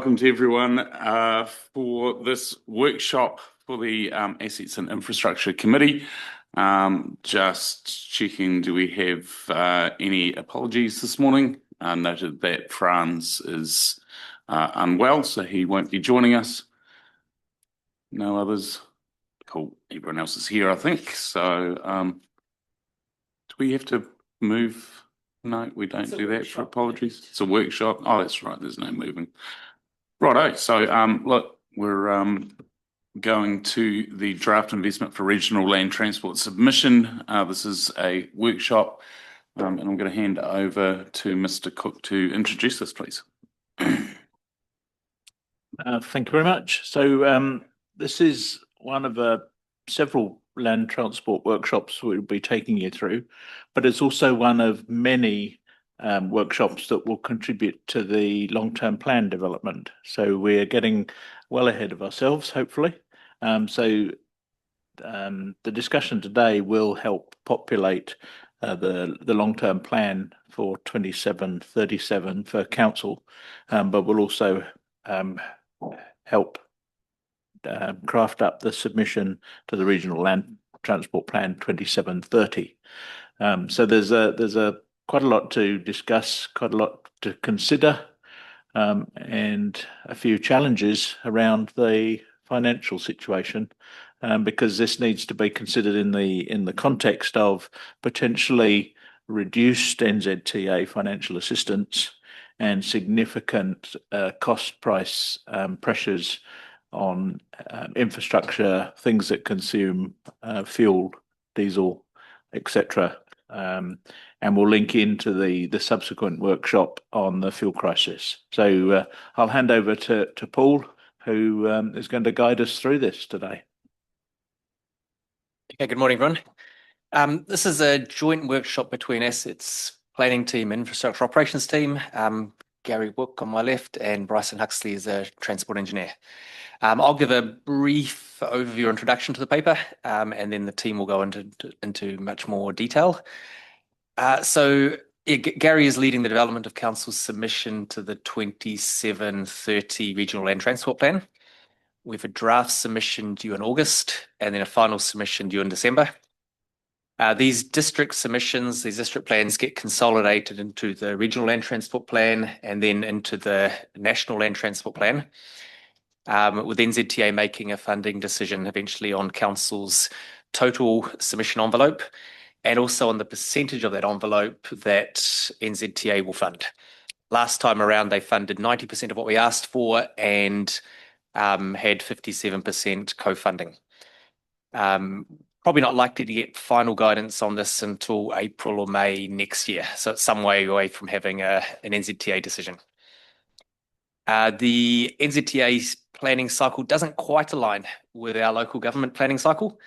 welcome to everyone for this workshop for the Assets and Infrastructure Committee. Just checking, do we have any apologies this morning? Noted that Franz is unwell, so he won't be joining us. No others? Cool. Everyone else is here, I think. So do we have to move? No, we don't do that for apologies. It's a workshop. Oh, that's right. There's no moving. Righto. So look, we're going to the draft investment for regional land transport submission. This is a workshop, and I'm going to hand over to Mr. Cook to introduce this, please. Thank you very much. So this is one of several land transport workshops we'll be taking you through, but it's also one of many workshops that will contribute to the long-term plan development. So we're getting well ahead of ourselves, hopefully. The discussion today will help populate the long-term plan for 27-37 for council, but will also help craft up the submission to the Regional Land Transport Plan 27-30. So there's quite a lot to discuss, quite a lot to consider, and a few challenges around the financial situation, because this needs to be considered in the context of potentially reduced NZTA financial assistance and significant cost price pressures on infrastructure, things that consume fuel, diesel, etc. And we'll link into the subsequent workshop on the fuel crisis. So I'll hand over to Paul, who is going to guide us through this today. Okay, good morning, everyone. This is a joint workshop between Assets Planning Team and Infrastructure Operations Team. Gary Wook on my left and Bryson Huxley is a Transport Engineer. I'll give a brief overview or introduction to the paper, and then the team will go into much more detail. Gary is leading the development of Council's submission to the 27-30 Regional Land Transport Plan. We have a draft submission due in August and then a final submission due in December. These district submissions, these district plans get consolidated into the Regional Land Transport Plan and then into the National Land Transport Plan, with NZTA making a funding decision eventually on Council's total submission envelope and also on the percentage of that envelope that NZTA will fund. Last time around, they funded 90% of what we asked for and had 57% co-funding. Probably not likely to get final guidance on this until April or May next year. So it's some way away from having an NZTA decision. The NZTA planning cycle doesn't quite align with our local government planning cycle,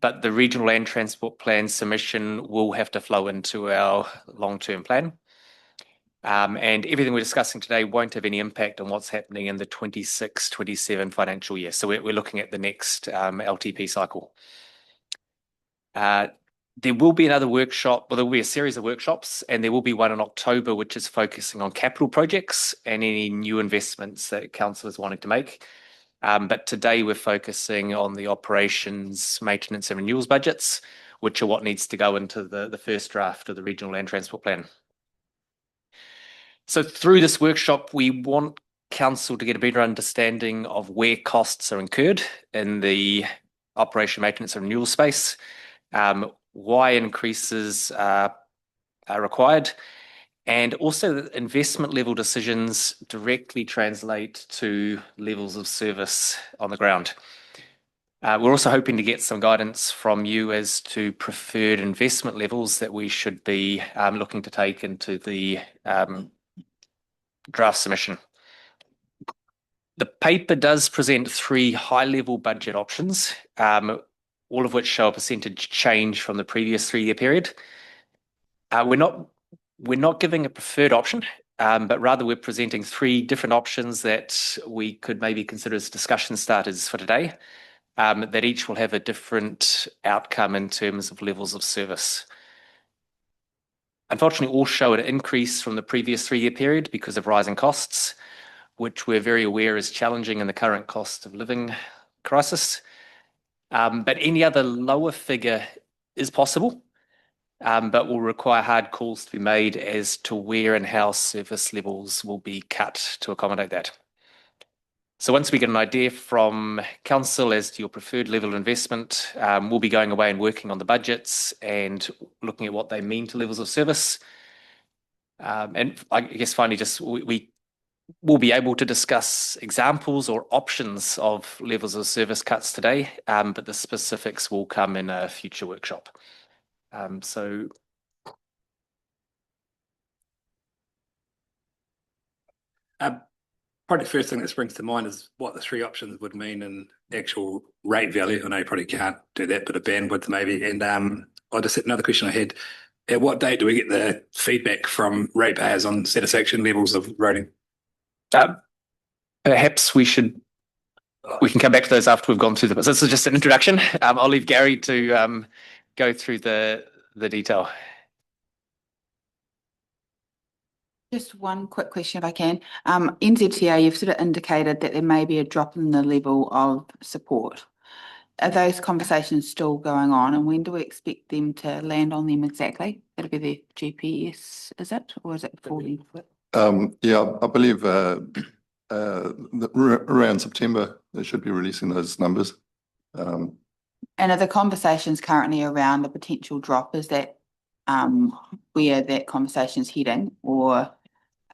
but the Regional Land Transport Plan submission will have to flow into our long-term plan. And everything we're discussing today won't have any impact on what's happening in the 26-27 financial year. So we're looking at the next LTP cycle. There will be another workshop, well, there will be a series of workshops, and there will be one in October, which is focusing on capital projects and any new investments that council is wanting to make. But today we're focusing on the operations, maintenance and renewals budgets, which are what needs to go into the first draft of the Regional Land Transport Plan. So through this workshop, we want council to get a better understanding of where costs are incurred in the operation, maintenance and renewal space, why increases are required, and also that investment level decisions directly translate to levels of service on the ground. We're also hoping to get some guidance from you as to preferred investment levels that we should be looking to take into the draft submission. The paper does present 3 high-level budget options, all of which show a percentage change from the previous 3-year period. We're not giving a preferred option, but rather we're presenting 3 different options that we could maybe consider as discussion starters for today, that each will have a different outcome in terms of levels of service. Unfortunately, all show an increase from the previous 3-year period because of rising costs, which we're very aware is challenging in the current cost of living crisis. But any other lower figure is possible, but will require hard calls to be made as to where and how service levels will be cut to accommodate that. So once we get an idea from council as to your preferred level of investment, we'll be going away and working on the budgets and looking at what they mean to levels of service. And I guess finally, just we will be able to discuss examples or options of levels of service cuts today, but the specifics will come in a future workshop. So probably the first thing that springs to mind is what the three options would mean in actual rate value. I know you probably can't do that, but a bandwidth maybe. And I just had another question I had. At what date do we get the feedback from ratepayers on satisfaction levels of roading? Perhaps we can come back to those after we've gone through the. So this is just an introduction. I'll leave Gary to go through the detail. Just one quick question if I can. NZTA, you've sort of indicated that there may be a drop in the level of support. Are those conversations still going on, and when do we expect them to land on them exactly? That'll be the GPS, is it? Or is it before then? Yeah, I believe around September they should be releasing those numbers. And are the conversations currently around the potential drop? Is that where that conversation's heading, or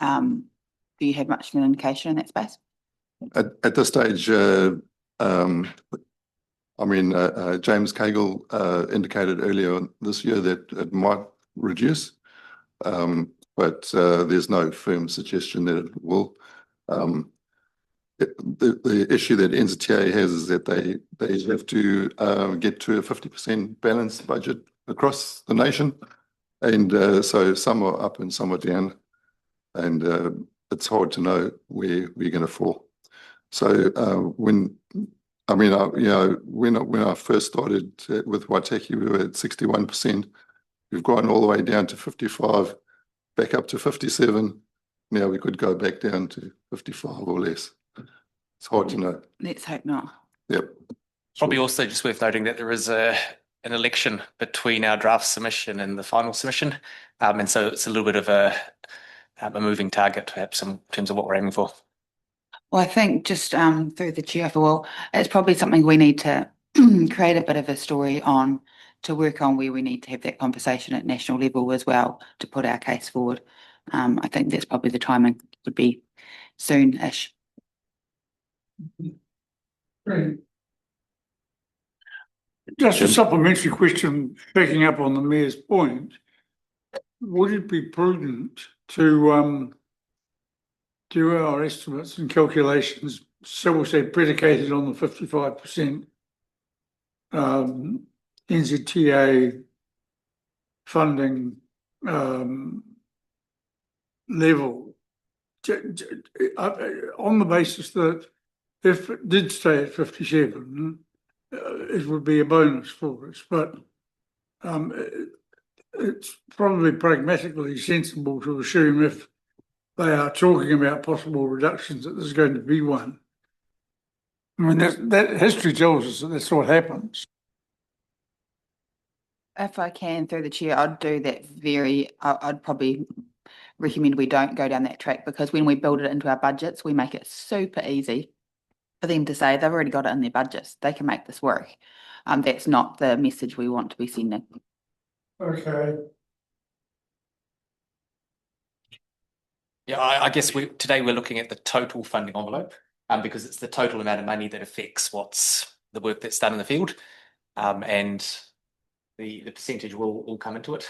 do you have much of an indication in that space? At this stage, I mean, James Cagle indicated earlier this year that it might reduce, but there's no firm suggestion that it will. The issue that NZTA has is that they have to get to a 50% balanced budget across the nation, and so some are up and some are down, and it's hard to know where we're going to fall. So when I first started with Waitaki, we were at 61%. We've gone all the way down to 55, back up to 57. Now we could go back down to 55 or less. It's hard to know. Let's hope not. Yep. Probably also just worth noting that there is an election between our draft submission and the final submission. And so it's a little bit of a moving target, perhaps, in terms of what we're aiming for. Well, I think just through the chair for all, it's probably something we need to create a bit of a story on, to work on where we need to have that conversation at national level as well to put our case forward. I think that's probably the timing would be soon-ish. Just a supplementary question, picking up on the Mayor's point. Would it be prudent to do our estimates and calculations, so we'll say predicated on the 55% NZTA funding level, on the basis that if it did stay at 57, it would be a bonus for us, but it's probably pragmatically sensible to assume if they are talking about possible reductions that there's going to be one. I mean, that history tells us that that's what happens. If I can, through the chair, I'd do that I'd probably recommend we don't go down that track, because when we build it into our budgets, we make it super easy for them to say they've already got it in their budgets. They can make this work. That's not the message we want to be sending. Okay. Yeah, I guess today we're looking at the total funding envelope, because it's the total amount of money that affects what's the work that's done in the field, and the percentage will come into it.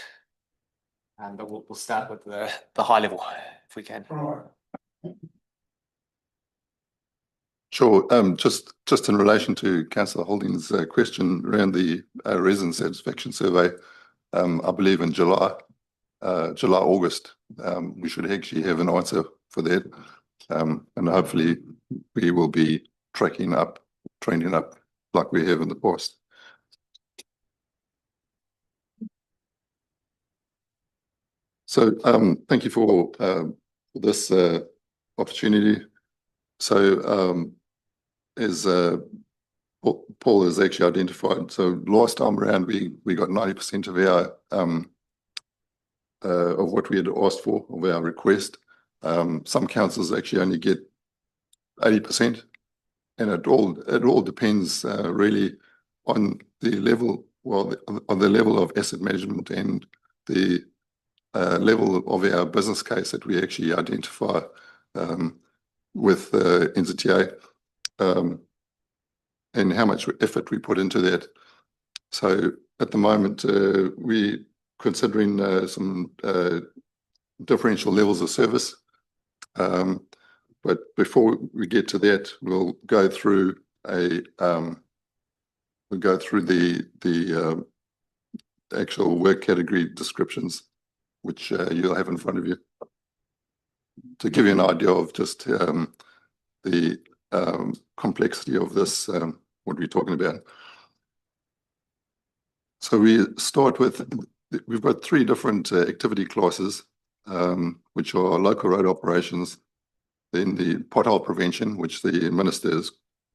But we'll start with the high level if we can. All right. Sure. Just in relation to Councillor Holding's question around the resident satisfaction survey, I believe in July, August, we should actually have an answer for that, and hopefully we will be trending up like we have in the past. So thank you for this opportunity. So as Paul has actually identified, so last time around we got 90% of our of what we had asked for, of our request. Some councils actually only get 80%, and it all depends really on the level, well, on the level of asset management and the level of our business case that we actually identify with NZTA, and how much effort we put into that. So at the moment, we're considering some differential levels of service. But before we get to that, we'll go through the actual work category descriptions, which you'll have in front of you, to give you an idea of just the complexity of this, what we're talking about. So we start with, we've got 3 different activity classes, which are local road operations, then the pothole prevention, which the minister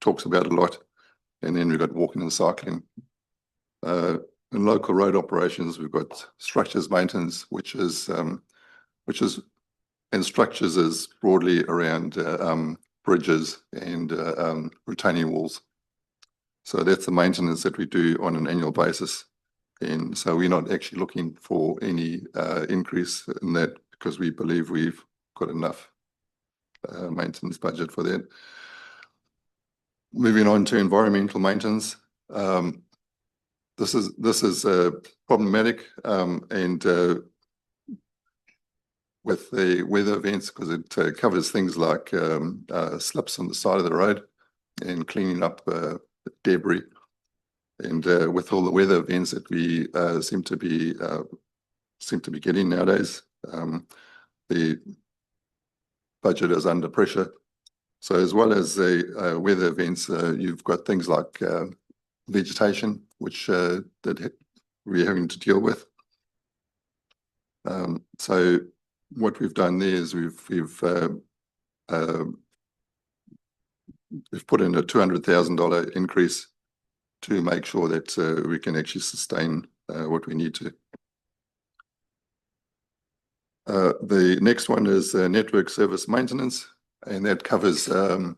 talks about a lot, and then we've got walking and cycling. In local road operations, we've got structures maintenance, which is and structures is broadly around bridges and retaining walls. So that's the maintenance that we do on an annual basis. And so we're not actually looking for any increase in that, because we believe we've got enough maintenance budget for that. Moving on to environmental maintenance. This is problematic, and with the weather events, because it covers things like slips on the side of the road and cleaning up debris. And with all the weather events that we seem to be getting nowadays, the budget is under pressure. So as well as the weather events, you've got things like vegetation, which that we're having to deal with. So what we've done there is we've put in a $200,000 increase to make sure that we can actually sustain what we need to. The next one is network service maintenance, and that covers a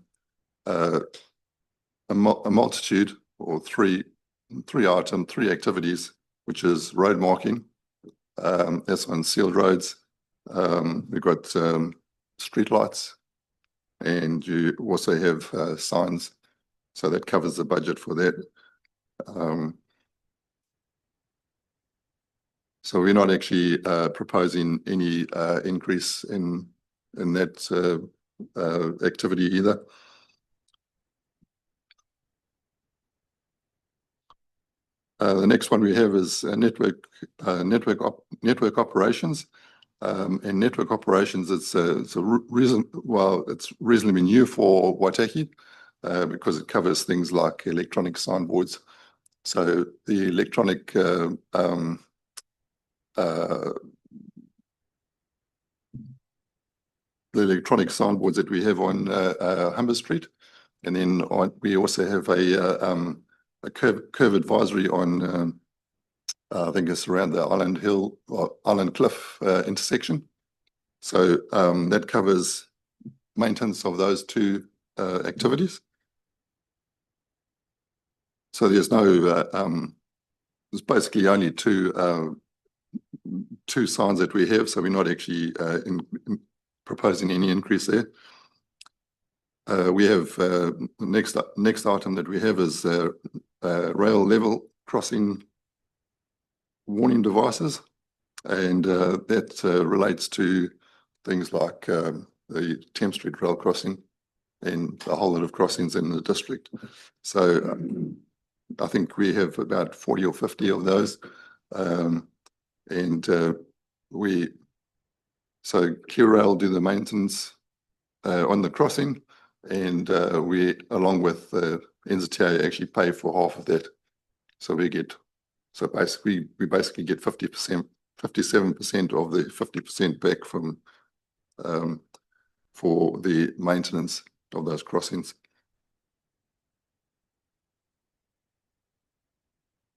multitude, or three activities, which is road marking. That's on sealed roads. We've got street lights, and you also have signs. So that covers the budget for that. So we're not actually proposing any increase in that activity either. The next one we have is network operations. And network operations, it's reasonably new for Waitaki, because it covers things like electronic signboards. So the electronic signboards that we have on Humber Street, and then we also have a curve advisory on I think it's around the Island Hill or Island Cliff intersection. So that covers maintenance of those 2 activities. So there's there's basically only two signs that we have, so we're not actually proposing any increase there. We have next item that we have is rail level crossing warning devices, and that relates to things like the Thames Street rail crossing and a whole lot of crossings in the district. So I think we have about 40 or 50 of those, and so QRail do the maintenance on the crossing, and we, along with NZTA, actually pay for half of that. So we basically get 50%, 57% of the 50% back from for the maintenance. those crossings.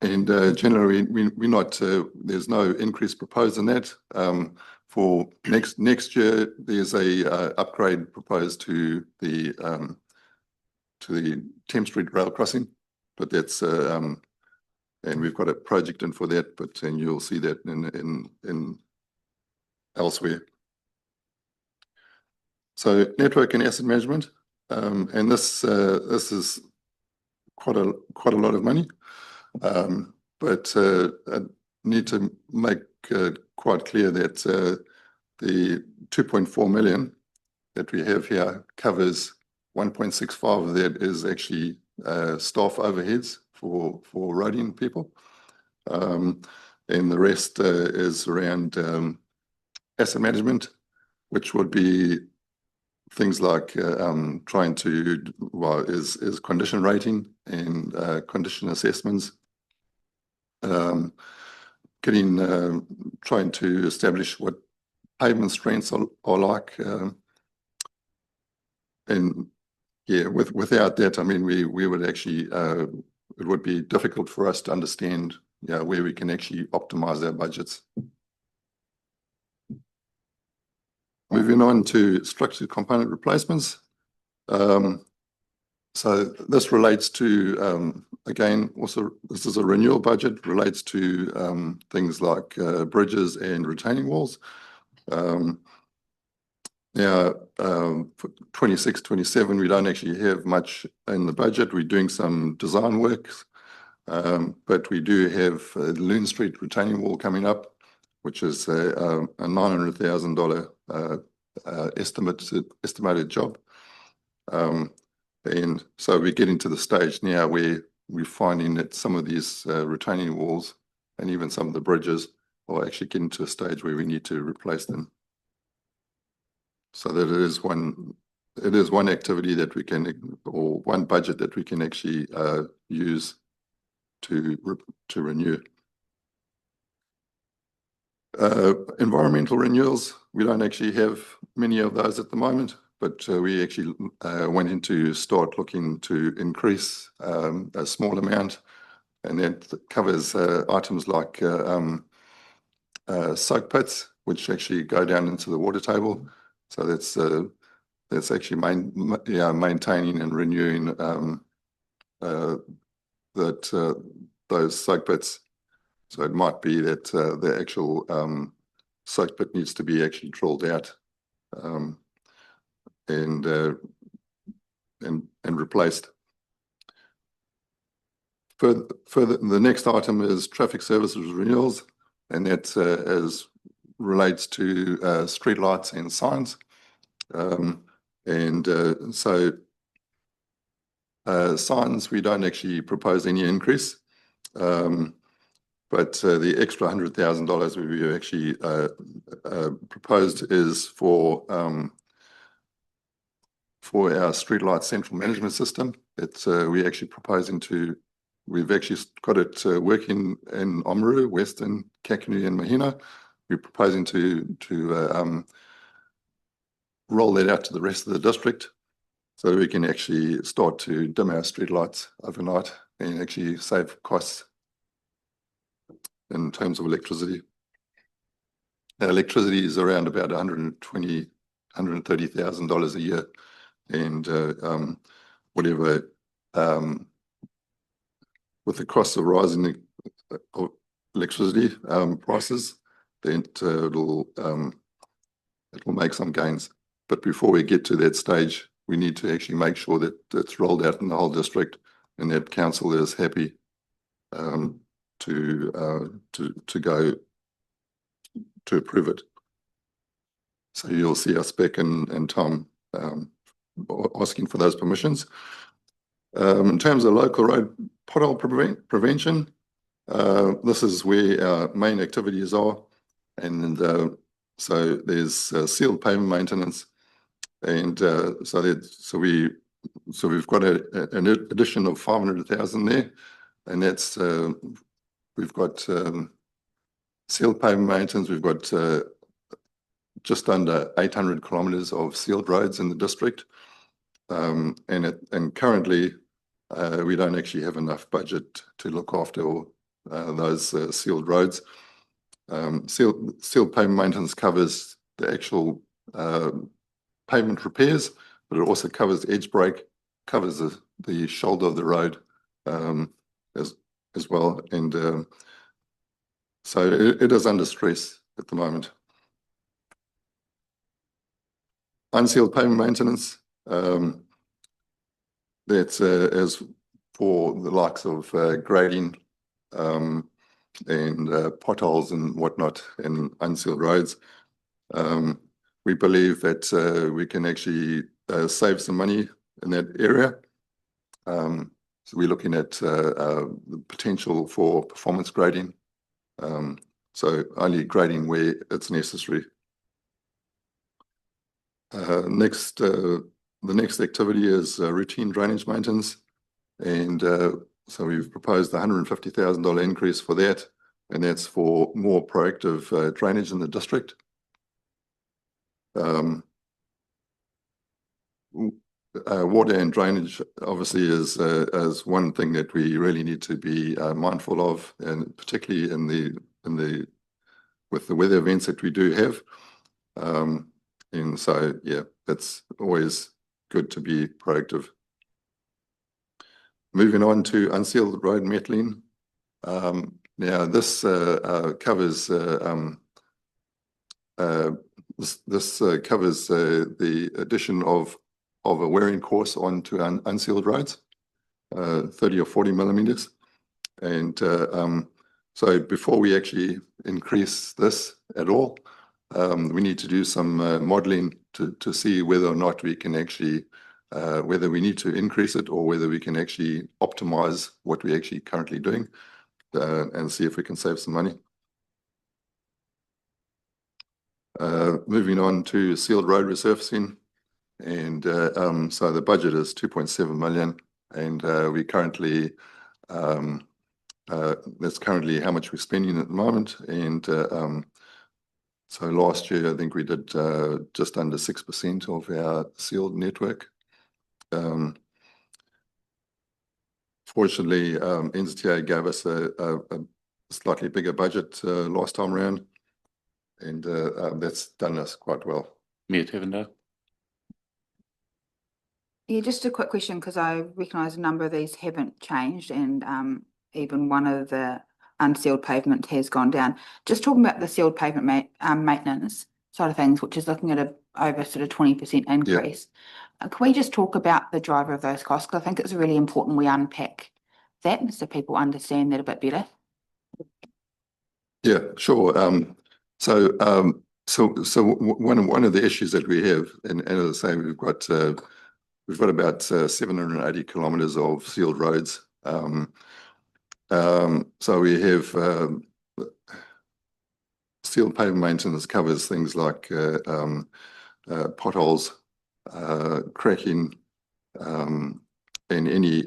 And generally, we're not, there's no increase proposed in that. For next year, there's a upgrade proposed to the Thames Street rail crossing, but that's and we've got a project in for that, but and you'll see that in elsewhere. So network and asset management, and this is quite a lot of money. But I need to make quite clear that the 2.4 million that we have here covers 1.65 of that is actually staff overheads for roading people. And the rest is around asset management, which would be things like trying to, is condition rating and condition assessments. Trying to establish what pavement strengths are like, and yeah, without that, I mean, we would actually it would be difficult for us to understand, where we can actually optimize our budgets. Moving on to structured component replacements. So this relates to, again, also this is a renewal budget, relates to things like bridges and retaining walls. Now, for 26-27, we don't actually have much in the budget. We're doing some design works, but we do have Loon Street retaining wall coming up, which is a $900,000 estimated job. And so we're getting to the stage now where we're finding that some of these retaining walls and even some of the bridges are actually getting to a stage where we need to replace them. So that it is one activity that we can, or one budget that we can actually use to renew. Environmental renewals, we don't actually have many of those at the moment, but we actually went into start looking to increase a small amount, and that covers items like soak pits, which actually go down into the water table. So that's actually maintaining and renewing those soak pits. So it might be that the actual soak pit needs to be actually drilled out and replaced. Further, the next item is traffic services renewals, and that relates to streetlights and signs. So signs, we don't actually propose any increase. But the extra $100,000 we actually proposed is for our streetlight central management system. It's we're actually proposing to. We've actually got it working in Oamaru, Western, Kakadu, and Mahina. We're proposing to roll that out to the rest of the district, so we can actually start to dim our streetlights overnight and actually save costs in terms of electricity. Now, electricity is around about $130,000 a year, and whatever with the cost of rising electricity prices, then it'll make some gains. But before we get to that stage, we need to actually make sure that it's rolled out in the whole district and that council is happy to go to approve it. So you'll see us back in time asking for those permissions. In terms of local road pothole prevention, this is where our main activities are, and so there's sealed pavement maintenance, and so we've got an addition of 500,000 there, and that's we've got sealed pavement maintenance. We've got just under 800 kilometres of sealed roads in the district. and currently, we don't actually have enough budget to look after all, those sealed roads. Sealed pavement maintenance covers the actual pavement repairs, but it also covers edge break, covers the shoulder of the road as well. And so it is under stress at the moment. Unsealed pavement maintenance, that's as for the likes of grading and potholes and whatnot in unsealed roads. We believe that we can actually save some money in that area. So we're looking at the potential for performance grading. So only grading where it's necessary. The next activity is routine drainage maintenance. And so we've proposed a $150,000 increase for that. And that's for more proactive drainage in the district. Water and drainage obviously is one thing that we really need to be mindful of, and particularly with the weather events that we do have. And so, yeah, it's always good to be proactive. Moving on to unsealed road metaling. Now, this covers covers the addition of a wearing course onto unsealed roads, 30 or 40 millimeters. And so before we actually increase this at all, we need to do some modeling to see whether or not we can actually, whether we need to increase it or whether we can actually optimize what we're actually currently doing and see if we can save some money. Moving on to sealed road resurfacing. And so the budget is 2.7 million, and we currently, that's currently how much we're spending at the moment. And so last year, I think we did just under 6% of our sealed network. Fortunately, NZTA gave us a slightly bigger budget last time around, and that's done us quite well. Mayor Tevendale. Yeah, just a quick question, because I recognise a number of these haven't changed, and even one of the unsealed pavement has gone down. Just talking about the sealed pavement maintenance side of things, which is looking at over sort of 20% increase. Can we just talk about the driver of those costs? Because I think it's really important we unpack that so people understand that a bit better. Yeah, sure. So one of the issues that we have, and as I say, we've got about 780 kilometres of sealed roads. So we have sealed pavement maintenance covers things like potholes, cracking, and any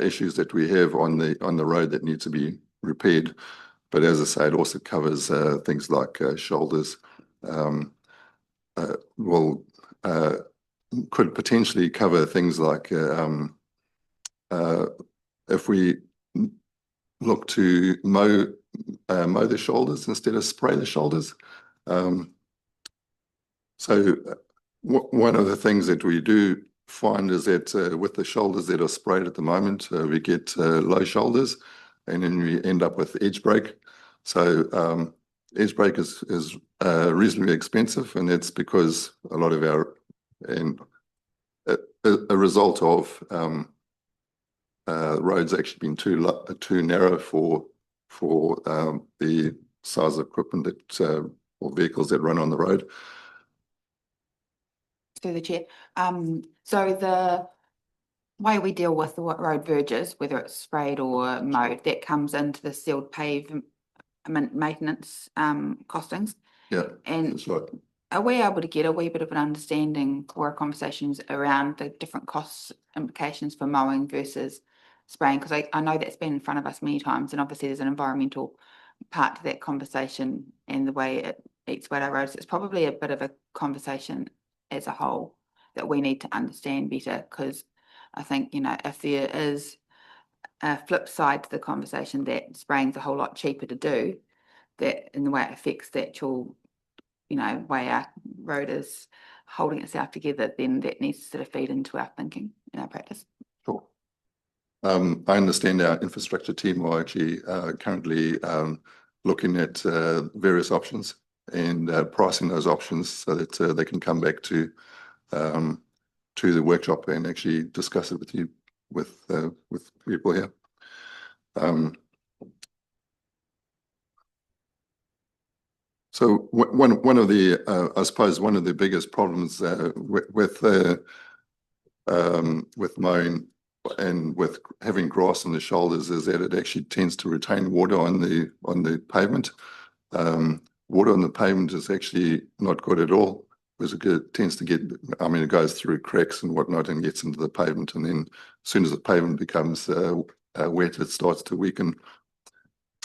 issues that we have on the road that need to be repaired. But as I say, it also covers things like shoulders. Could potentially cover things like if we look to mow the shoulders instead of spray the shoulders. So one of the things that we do find is that with the shoulders that are sprayed at the moment, we get low shoulders, and then we end up with edge break. So edge break is reasonably expensive, and that's because a lot of our, and a result of roads actually being too narrow for the size of equipment that or vehicles that run on the road. Through the chair. So the way we deal with the road verges, whether it's sprayed or mowed, that comes into the sealed pavement maintenance costings. Yeah, and that's right. Are we able to get a wee bit of an understanding or conversations around the different cost implications for mowing versus spraying? Because I know that's been in front of us many times, and obviously there's an environmental part to that conversation and the way it eats away at our roads. It's probably a bit of a conversation as a whole that we need to understand better, because I think, you know, if there is a flip side to the conversation that spraying's a whole lot cheaper to do, that in the way it affects the actual, you know, way our road is holding itself together, then that needs to sort of feed into our thinking and our practice. Sure. I understand our infrastructure team are actually currently looking at various options and pricing those options so that they can come back to the workshop and actually discuss it with you, with people here. So one of the I suppose one of the biggest problems with mowing and with having grass on the shoulders is that it actually tends to retain water on the pavement. Water on the pavement is actually not good at all, because it tends to get, I mean, it goes through cracks and whatnot and gets into the pavement, and then as soon as the pavement becomes wet, it starts to weaken.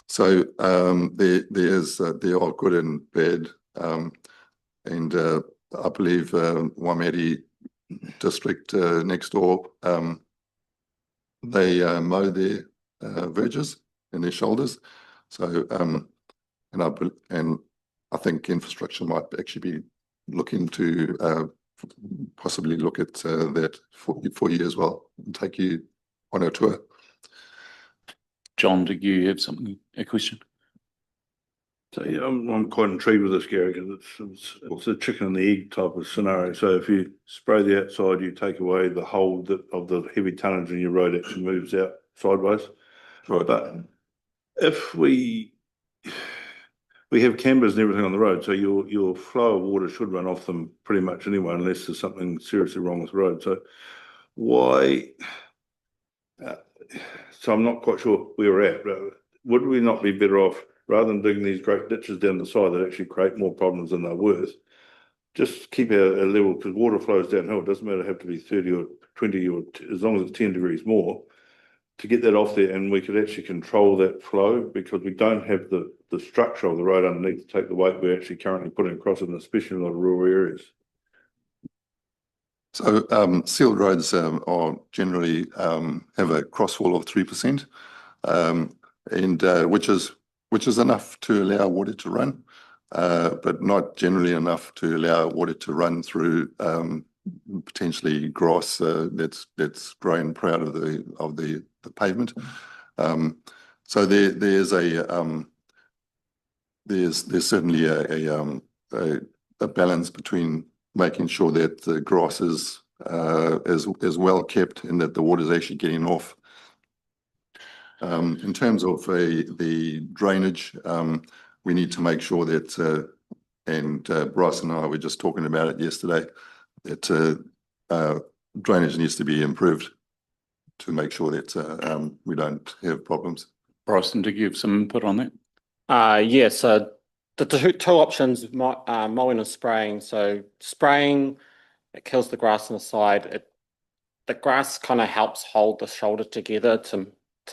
So there are good and bad, and I believe Waimate district next door, they mow their verges and their shoulders. So and I think infrastructure might actually be looking to possibly look at that for you as well, and take you on a tour. John, do you have something, a question? So yeah, I'm quite intrigued with this, Gary, because it's a chicken and the egg type of scenario. So if you spray the outside, you take away the whole of the heavy tonnage, and your road actually moves out sideways. Right. But if we have cameras and everything on the road, so your flow of water should run off them pretty much anyway, unless there's something seriously wrong with the road. So why? So I'm not quite sure where we're at. But would we not be better off, rather than digging these great ditches down the side that actually create more problems than they're worth, just keep a level, because water flows downhill. It doesn't matter, have to be 30 or 20 or as long as it's 10 degrees more, to get that off there, and we could actually control that flow, because we don't have the structure of the road underneath to take the weight we're actually currently putting across it, and especially in a lot of rural areas. So sealed roads are generally have a crossfall of 3%, and which is enough to allow water to run, but not generally enough to allow water to run through potentially grass that's growing proud of the pavement. So there's certainly a balance between making sure that the grass is well kept and that the water is actually getting off. In terms of the drainage, we need to make sure that, and Bryce and I were just talking about it yesterday, that drainage needs to be improved to make sure that we don't have problems. Bryson, do you have some input on that? Yeah, so the two options, mowing and spraying. So spraying, it kills the grass on the side. The grass kind of helps hold the shoulder together to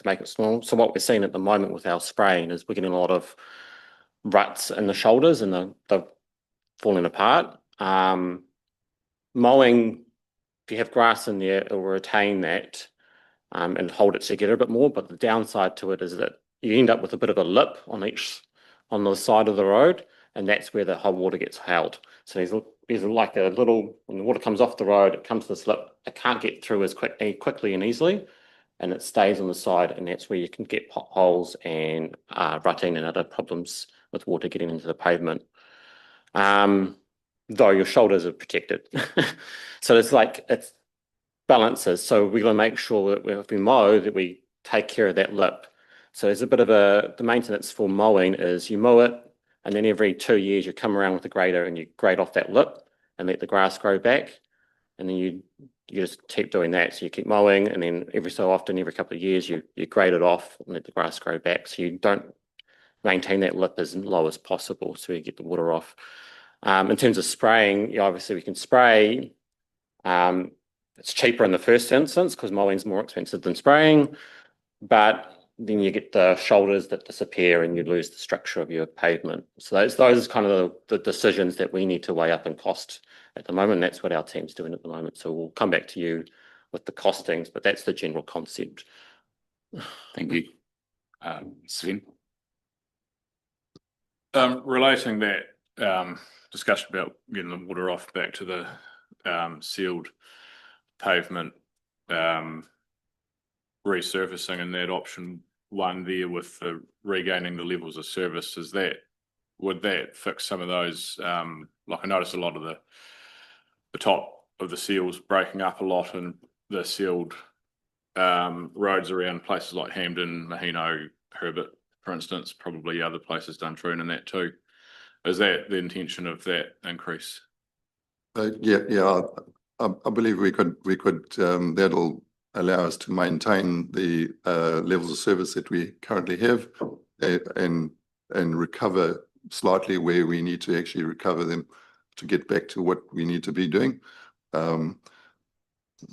make it small. So what we're seeing at the moment with our spraying is we're getting a lot of ruts in the shoulders, and they're falling apart. Mowing, if you have grass in there, it will retain that and hold it together a bit more. But the downside to it is that you end up with a bit of a lip on the side of the road, and that's where the whole water gets held. So there's like a little, when the water comes off the road, it comes to this lip, it can't get through as quickly and easily, and it stays on the side, and that's where you can get potholes and rutting and other problems with water getting into the pavement. Though your shoulders are protected. So it's balances. So we're going to make sure that if we mow, that we take care of that lip. So there's a bit of the maintenance for mowing is you mow it, and then every 2 years you come around with a grader and you grade off that lip and let the grass grow back. And then you just keep doing that. So you keep mowing, and then every so often, every couple of years, you grade it off and let the grass grow back. So you don't maintain that lip as low as possible, so you get the water off. In terms of spraying, obviously we can spray. It's cheaper in the first instance because mowing is more expensive than spraying. But then you get the shoulders that disappear and you lose the structure of your pavement. So those are kind of the decisions that we need to weigh up in cost at the moment. That's what our team's doing at the moment. So we'll come back to you with the costings, but that's the general concept. Thank you. Sven? Relating that discussion about getting the water off back to the sealed pavement, resurfacing and that option one there with the regaining the levels of service, would that fix some of those? Like I noticed a lot of the top of the seals breaking up a lot, and the sealed roads around places like Hampden, Mahino, Herbert, for instance, probably other places, Duntroon and that too. Is that the intention of that increase? Yeah, I believe we could that'll allow us to maintain the levels of service that we currently have, and recover slightly where we need to actually recover them to get back to what we need to be doing.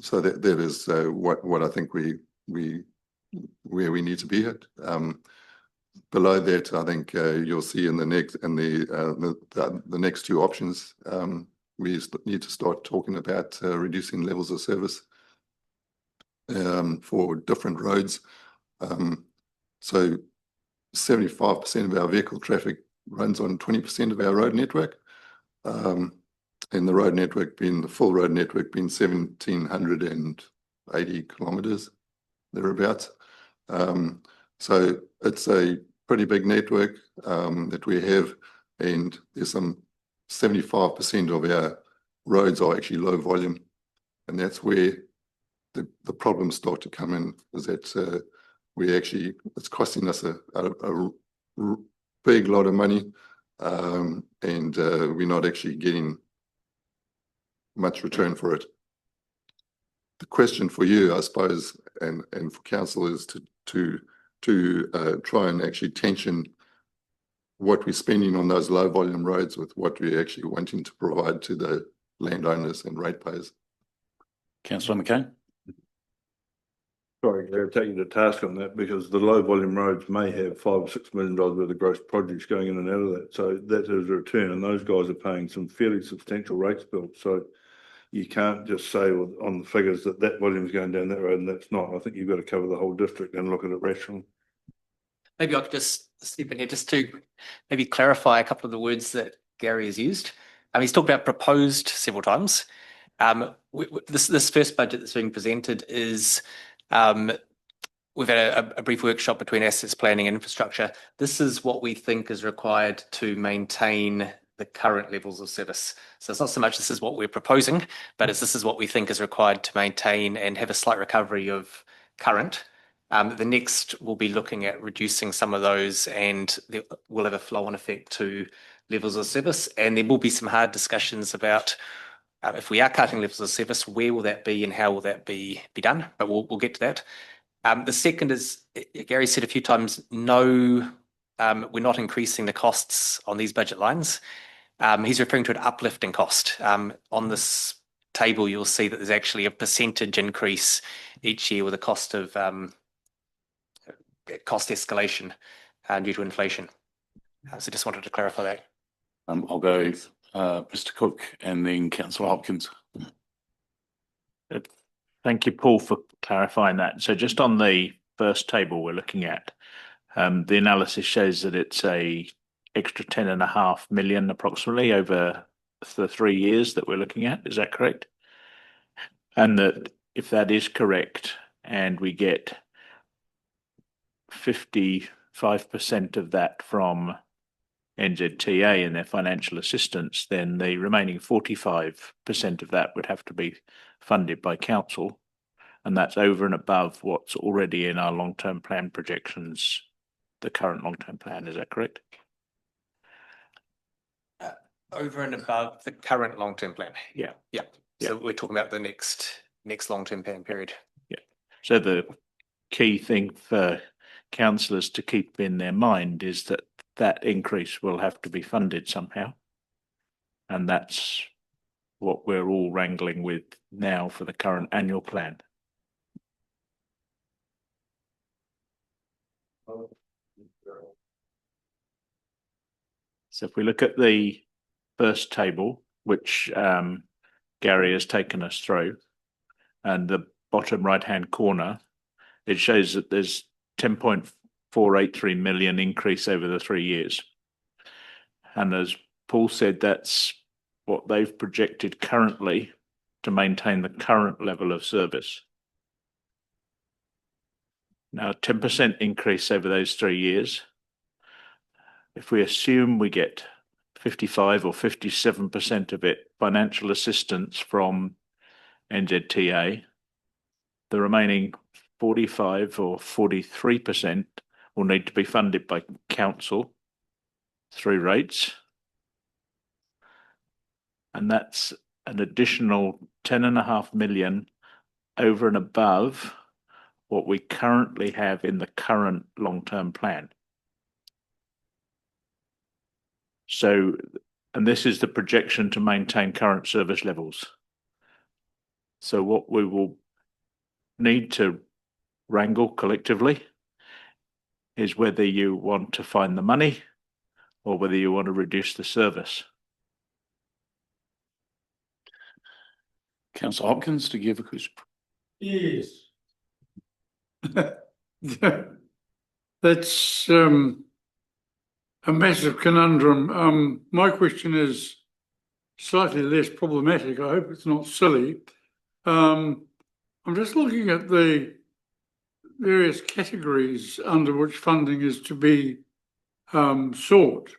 So that is what I think where we need to be at. Below that, I think you'll see in the next two options, we need to start talking about reducing levels of service for different roads. So 75% of our vehicle traffic runs on 20% of our road network, and the road network being the full road network being 1,780 kilometres thereabouts. So it's a pretty big network that we have, and there's some 75% of our roads are actually low volume, and that's where the problems start to come in. Is that it's costing us a big lot of money, and we're not actually getting much return for it. The question for you, I suppose, and for council is to try and actually tension what we're spending on those low volume roads with what we're actually wanting to provide to the landowners and ratepayers. Councillor McCain? Sorry, I'll take you to task on that, because the low volume roads may have $5 or $6 million worth of gross projects going in and out of that. So that is a return, and those guys are paying some fairly substantial rates bill. So you can't just say on the figures that volume is going down that road and that's not. I think you've got to cover the whole district and look at it rationally. Maybe I could just step in here just to maybe clarify a couple of the words that Gary has used. He's talked about proposed several times. This first budget that's being presented is, we've had a brief workshop between assets planning and infrastructure. This is what we think is required to maintain the current levels of service. So it's not so much this is what we're proposing, but this is what we think is required to maintain and have a slight recovery of current. The next we'll be looking at reducing some of those, and we'll have a flow-on effect to levels of service. And there will be some hard discussions about if we are cutting levels of service, where will that be and how will that be done? But we'll get to that. The second is, Gary said a few times, no, we're not increasing the costs on these budget lines. He's referring to an uplifting cost. On this table, you'll see that there's actually a percentage increase each year with a cost of cost escalation due to inflation. So just wanted to clarify that. I'll go Mr. Cook and then Councillor Hopkins. Thank you, Paul, for clarifying that. So just on the first table we're looking at, the analysis shows that it's a extra 10.5 million approximately over the 3 years that we're looking at. Is that correct? And that if that is correct, and we get 55% of that from NZTA and their financial assistance, then the remaining 45% of that would have to be funded by council, and that's over and above what's already in our long-term plan projections, the current long-term plan. Is that correct? Over and above the current long-term plan. Yeah. Yeah. So we're talking about the next long-term plan period. Yeah. So the key thing for councillors to keep in their mind is that that increase will have to be funded somehow. And that's what we're all wrangling with now for the current annual plan. So if we look at the first table, which Gary has taken us through, and the bottom right-hand corner, it shows that there's 10.483 million increase over the 3 years. And as Paul said, that's what they've projected currently to maintain the current level of service. Now, 10% increase over those 3 years. If we assume we get 55 or 57% of it financial assistance from NZTA, the remaining 45 or 43% will need to be funded by council through rates. And that's an additional 10.5 million over and above what we currently have in the current long-term plan. So, and this is the projection to maintain current service levels. So what we will need to wrangle collectively is whether you want to find the money or whether you want to reduce the service. Councillor Hopkins, to give a question. Yes. That's a massive conundrum. My question is slightly less problematic. I hope it's not silly. I'm just looking at the various categories under which funding is to be sought,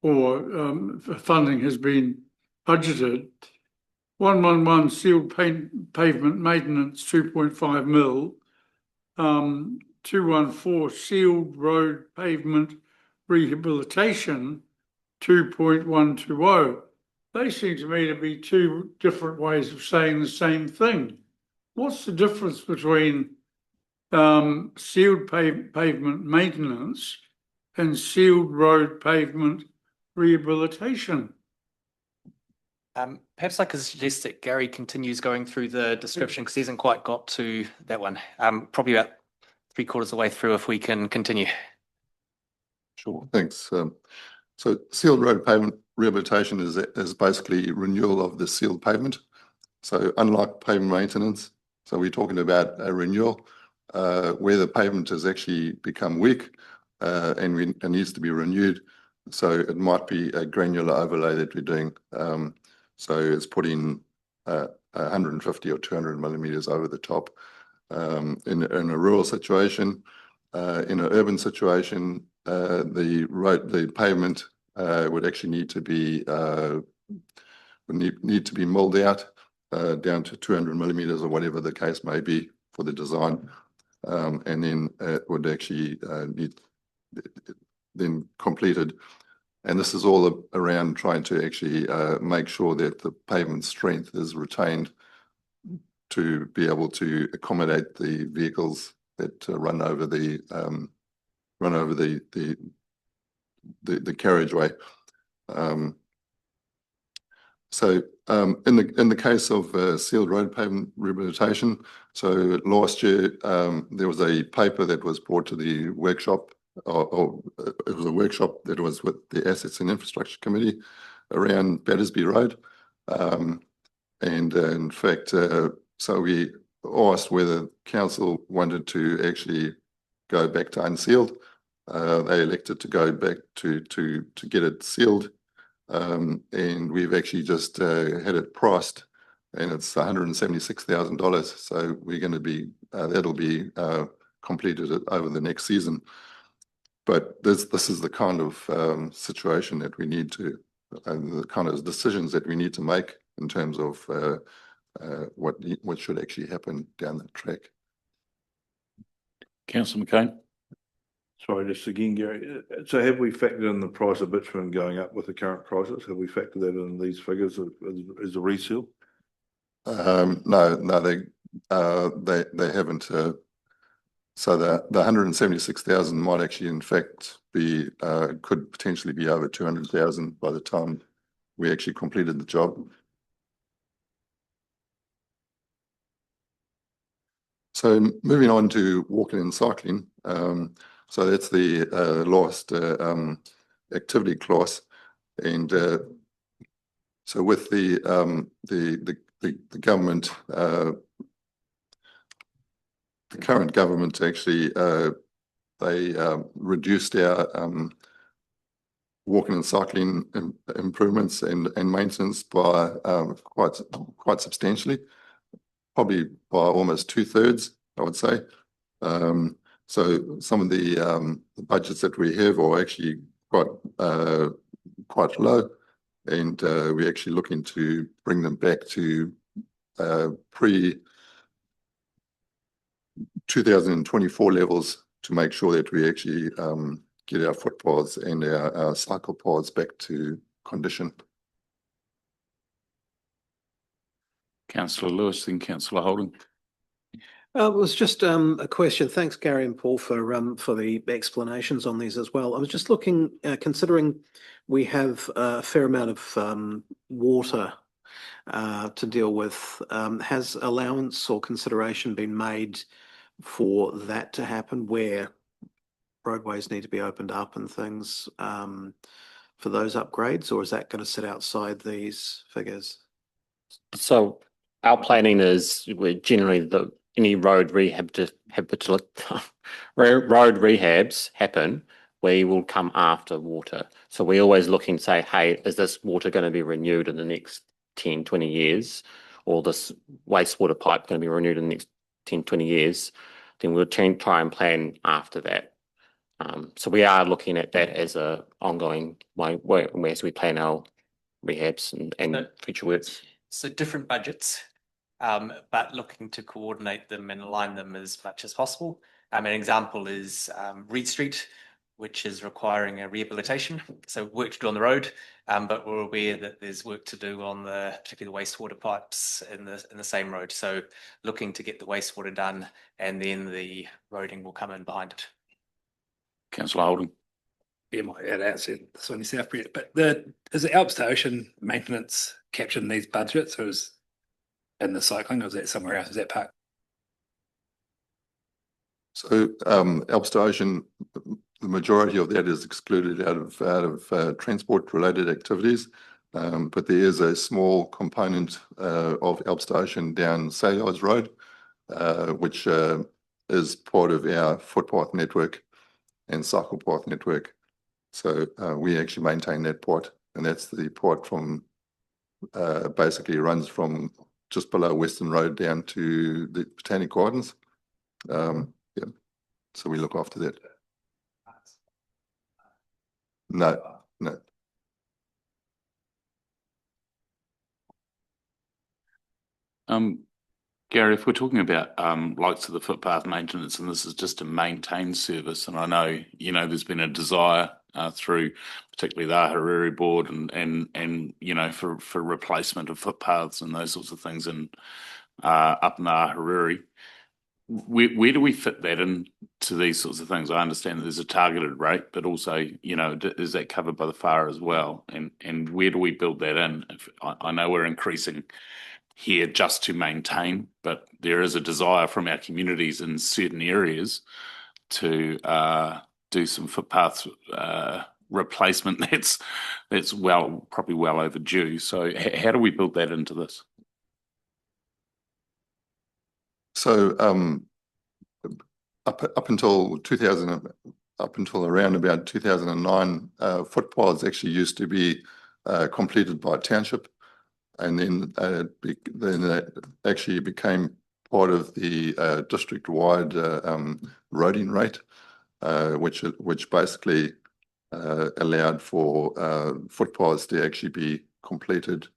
or funding has been budgeted. 111 sealed pavement maintenance, 2.5 mil. 214 sealed road pavement rehabilitation, 2.120. They seem to me to be two different ways of saying the same thing. What's the difference between sealed pavement maintenance and sealed road pavement rehabilitation? Perhaps I could suggest that Gary continues going through the description because he hasn't quite got to that one. Probably about 3/4 of the way through if we can continue. Sure, thanks. So sealed road pavement rehabilitation is basically renewal of the sealed pavement. So unlike pavement maintenance, so we're talking about a renewal where the pavement has actually become weak and needs to be renewed. So it might be a granular overlay that we're doing. So it's putting 150 or 200 millimeters over the top. In a rural situation, in an urban situation, the pavement would actually need to be milled out down to 200 millimeters or whatever the case may be for the design, and then it would actually need then completed. And this is all around trying to actually make sure that the pavement strength is retained to be able to accommodate the vehicles that run over the carriageway. So in the case of sealed road pavement rehabilitation, so last year there was a paper that was brought to the workshop, or it was a workshop that was with the Assets and Infrastructure Committee around Battersby Road, and in fact, so we asked whether council wanted to actually go back to unsealed. They elected to go back to get it sealed, and we've actually just had it priced, and it's $176,000. So we're going to be that'll be completed over the next season. But this is the kind of situation that we need to, and the kind of decisions that we need to make in terms of what should actually happen down that track. Councillor McCain. Sorry, just again, Gary. So have we factored in the price of bitumen going up with the current prices? Have we factored that in these figures as a reseal? No, they haven't. So the 176,000 might actually, in fact, be could potentially be over 200,000 by the time we actually completed the job. So moving on to walking and cycling. So that's the last activity class, and so with the government, the current government actually they reduced our walking and cycling improvements and maintenance by quite substantially, probably by almost 2/3, I would say. So some of the budgets that we have are actually quite low, and we're actually looking to bring them back to pre 2024 levels to make sure that we actually get our footpaths and our cycle paths back to condition. Councillor Lewis, then Councillor Holding. It was just a question. Thanks, Gary and Paul, for the explanations on these as well. I was just looking, considering we have a fair amount of water to deal with. Has allowance or consideration been made for that to happen, where roadways need to be opened up and things for those upgrades, or is that going to sit outside these figures? So our planning is we're generally any road road rehabs happen, we will come after water. So we always look and say, hey, is this water going to be renewed in the next 10, 20 years? Or this wastewater pipe going to be renewed in the next 10, 20 years? Then we'll try and plan after that. So we are looking at that as a ongoing way as we plan our rehabs and future works. So different budgets, but looking to coordinate them and align them as much as possible. An example is Reed Street, which is requiring a rehabilitation. So work to do on the road, but we're aware that there's work to do on particularly the wastewater pipes in the same road. So looking to get the wastewater done, and then the roading will come in behind it. Councillor Holding. Yeah, might add out to Sydney South Bridge, but is the Alps to Ocean maintenance captured in these budgets, or is in the cycling, or is that somewhere else? Is that part? So Alps to Ocean, the majority of that is excluded out of transport related activities, but there is a small component of Alps to Ocean down Sayers Road, which is part of our footpath network and cycle path network. So we actually maintain that part, and that's the part from basically runs from just below Western Road down to the Botanic Gardens. Yeah, so we look after that. No. Gary, if we're talking about lights of the footpath maintenance, and this is just a maintained service, and I know there's been a desire through particularly the Ahuriri board and for replacement of footpaths and those sorts of things up in the Ahuriri. Where do we fit that into these sorts of things? I understand that there's a targeted rate, but also, is that covered by the FAR as well? And where do we build that in? I know we're increasing here just to maintain, but there is a desire from our communities in certain areas to do some footpaths replacement that's probably well overdue. So how do we build that into this? So up until around about 2009, footpaths actually used to be completed by township, and then that actually became part of the district-wide roading rate, which basically allowed for footpaths to actually be completed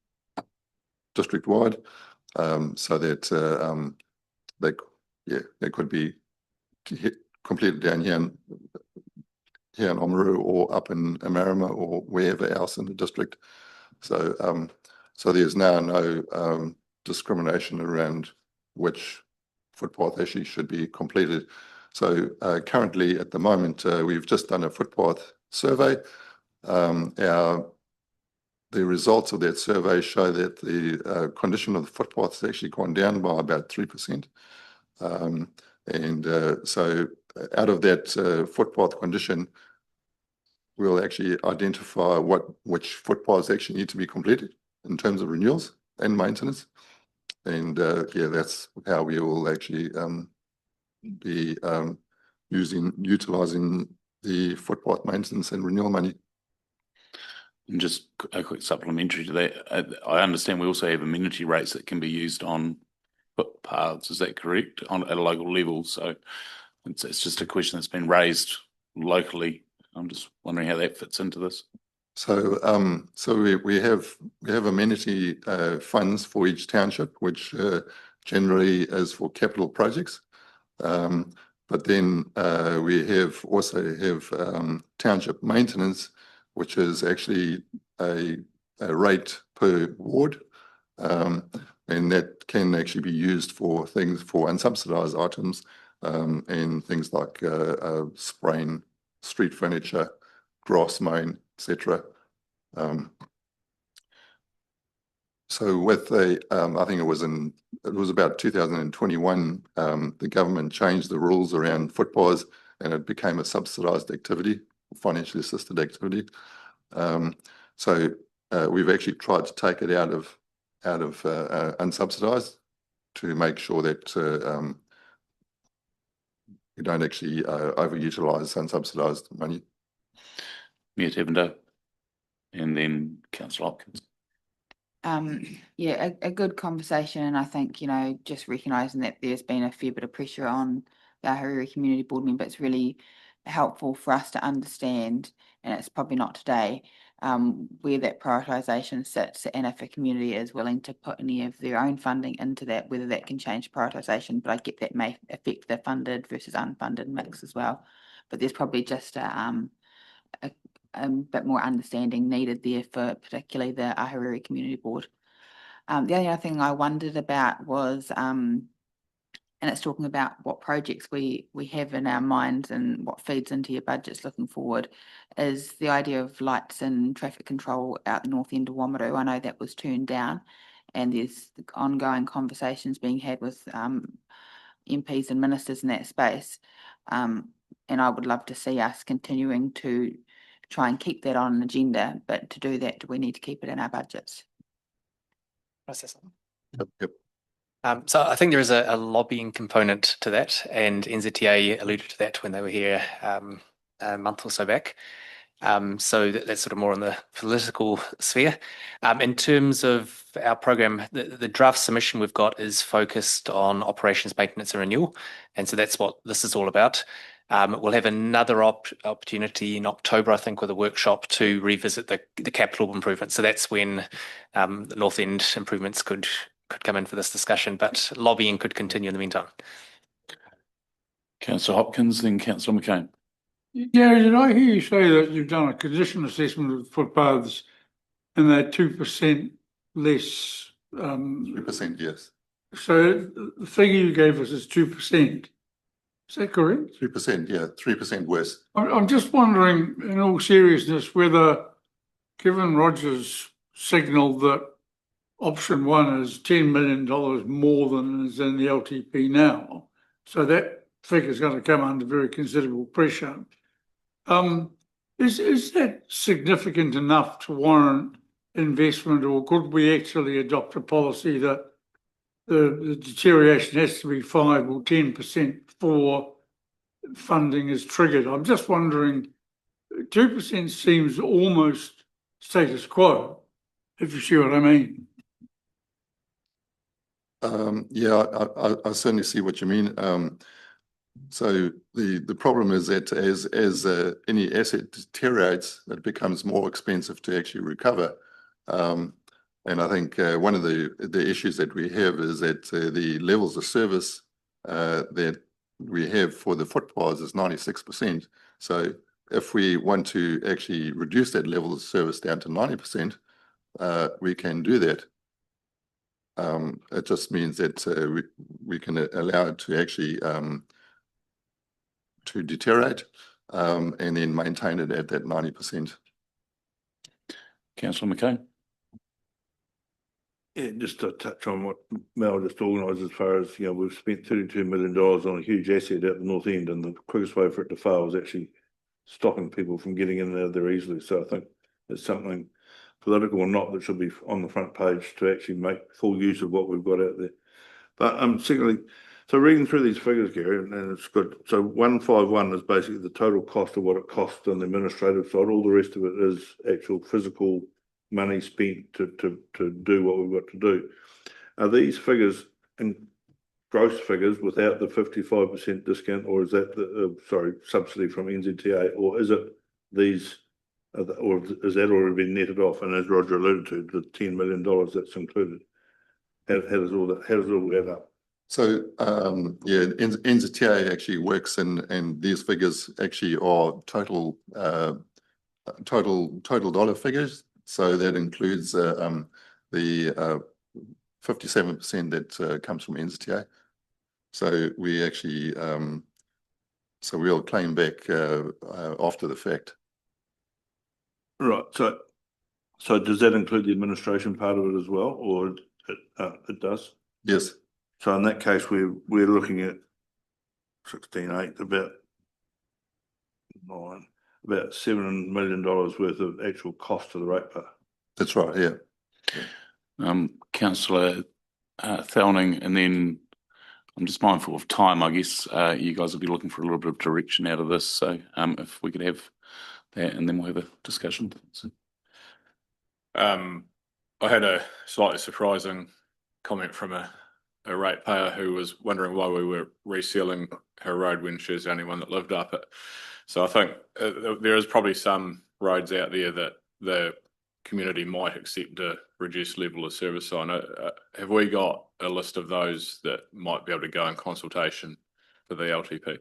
district-wide, so that they could be completed down here in Oamaru or up in Amarama or wherever else in the district. So there's now no discrimination around which footpath actually should be completed. So currently at the moment we've just done a footpath survey. The results of that survey show that the condition of the footpath has actually gone down by about 3%. So out of that footpath condition, we'll actually identify which footpaths actually need to be completed in terms of renewals and maintenance. And yeah, that's how we will actually be utilizing the footpath maintenance and renewal money. And just a quick supplementary to that, I understand we also have amenity rates that can be used on footpaths. Is that correct? At a local level, so it's just a question that's been raised locally. I'm just wondering how that fits into this. So we have amenity funds for each township, which generally is for capital projects. But then we also have township maintenance, which is actually a rate per ward, and that can actually be used for things for unsubsidized items, and things like spraying street furniture, grass mowing, etc. So with I think it was about 2021, the government changed the rules around footpaths and it became a subsidized activity, financially assisted activity. So we've actually tried to take it out of unsubsidized to make sure that we don't actually overutilize unsubsidized money. Mayor Tevendo, and then Councillor Hopkins. Yeah, a good conversation, and I think, you know, just recognising that there's been a fair bit of pressure on the Ahuriri Community Board member, it's really helpful for us to understand, and it's probably not today, where that prioritisation sits, and if a community is willing to put any of their own funding into that, whether that can change prioritisation. But I get that may affect the funded versus unfunded mix as well. But there's probably just a bit more understanding needed there for particularly the Ahuriri Community Board. The only other thing I wondered about was, and it's talking about what projects we have in our minds and what feeds into your budgets looking forward, is the idea of lights and traffic control out the north end of Wamaro. I know that was turned down, and there's ongoing conversations being had with MPs and ministers in that space. And I would love to see us continuing to try and keep that on an agenda, but to do that, we need to keep it in our budgets. Yep. So I think there is a lobbying component to that, and NZTA alluded to that when they were here a month or so back. So that's sort of more in the political sphere. In terms of our program, the draft submission we've got is focused on operations, maintenance and renewal. And so that's what this is all about. We'll have another opportunity in October, I think, with a workshop to revisit the capital improvements. So that's when the North End improvements could come in for this discussion, but lobbying could continue in the meantime. Councillor Hopkins, then Councillor McCain. Gary, did I hear you say that you've done a condition assessment of footpaths and they're 2% less? 3%, yes. So the figure you gave us is 2%. Is that correct? 3%, yeah, 3% worse. I'm just wondering, in all seriousness, whether, given Roger's signal that option one is $10 million more than is in the LTP now, so that figure is going to come under very considerable pressure. Is that significant enough to warrant investment, or could we actually adopt a policy that the deterioration has to be 5 or 10% before funding is triggered? I'm just wondering, 2% seems almost status quo, if you see what I mean. Yeah, I certainly see what you mean. So the problem is that as any asset deteriorates, it becomes more expensive to actually recover. And I think one of the issues that we have is that the levels of service that we have for the footpaths is 96%. So if we want to actually reduce that level of service down to 90%, we can do that. It just means that we can allow it to actually to deteriorate and then maintain it at that 90%. Councillor McCain. Yeah, just to touch on what Mel just organised as far as, we've spent $32 million on a huge asset at the North End, and the quickest way for it to fail is actually stopping people from getting in and out there easily. So I think it's something, political or not, that should be on the front page to actually make full use of what we've got out there. But secondly, so reading through these figures, Gary, and it's good. So 151 is basically the total cost of what it costs on the administrative side. All the rest of it is actual physical money spent to do what we've got to do. Are these figures in gross figures without the 55% discount, or is that the subsidy from NZTA, or is it these, or is that already been netted off? And as Roger alluded to, the $10 million that's included. How does all add up? So NZTA actually works, and these figures actually are total dollar figures. So that includes the 57% that comes from NZTA. So we actually so we'll claim back after the fact. Right. So does that include the administration part of it as well, or it does? Yes. So in that case, we're looking at 16.8, about $7 million worth of actual cost to the ratepayer. That's right. Yeah. Councillor Thowning, and then I'm just mindful of time. I guess you guys will be looking for a little bit of direction out of this. So if we could have that, and then we'll have a discussion. So. I had a slightly surprising comment from a ratepayer who was wondering why we were resealing her road when she was the only one that lived up it. So I think there is probably some roads out there that the community might accept a reduced level of service on. Have we got a list of those that might be able to go in consultation for the LTP?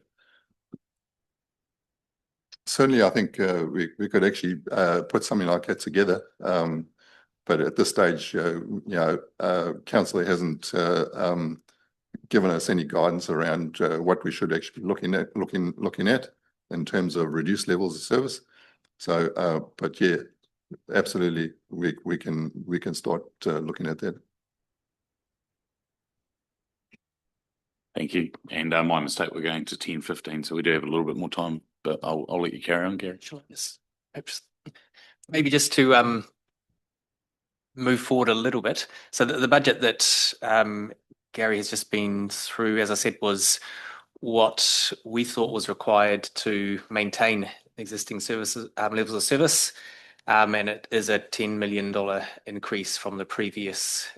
Certainly, I think we could actually put something like that together. But at this stage, council hasn't given us any guidance around what we should actually be looking at in terms of reduced levels of service. So, but yeah, absolutely, we can start looking at that. Thank you. And my mistake, we're going to 10:15, so we do have a little bit more time. But I'll let you carry on, Gary. Sure. Yes. Maybe just to move forward a little bit. So the budget that Gary has just been through, as I said, was what we thought was required to maintain existing services levels of service, and it is a $10 million increase from the previous